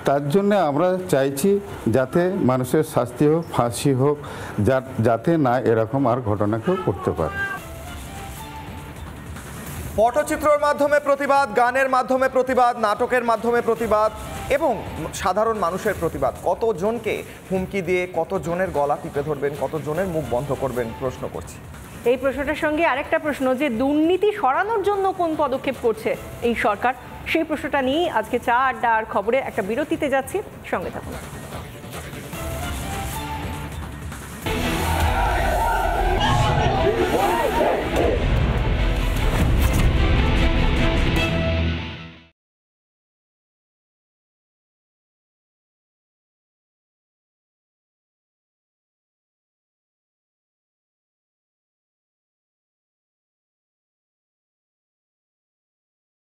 তার জন্য আমরা চাইছি যাতে মানুষের শাস্তি হোক, ফাঁসি হোক, যাতে না এরকম আর ঘটনা কেউ করতে পারে। পটচিত্রের মাধ্যমে প্রতিবাদ, গানের মাধ্যমে প্রতিবাদ, নাটকের মাধ্যমে প্রতিবাদ এবং সাধারণ মানুষের প্রতিবাদ। কতজনকে হুমকি দিয়ে কতজনের গলা টিপে ধরবেন, কতজনের মুখ বন্ধ করবেন প্রশ্ন করছি। এই প্রশ্নটার সঙ্গে আরেকটা প্রশ্ন, যে দুর্নীতি সরানোর জন্য কোন পদক্ষেপ করছে এই সরকার, সেই প্রশ্নটা নিয়ে আজকে চা আড্ডা আর খবরে একটা বিরতিতে যাচ্ছি, সঙ্গে থাকুন।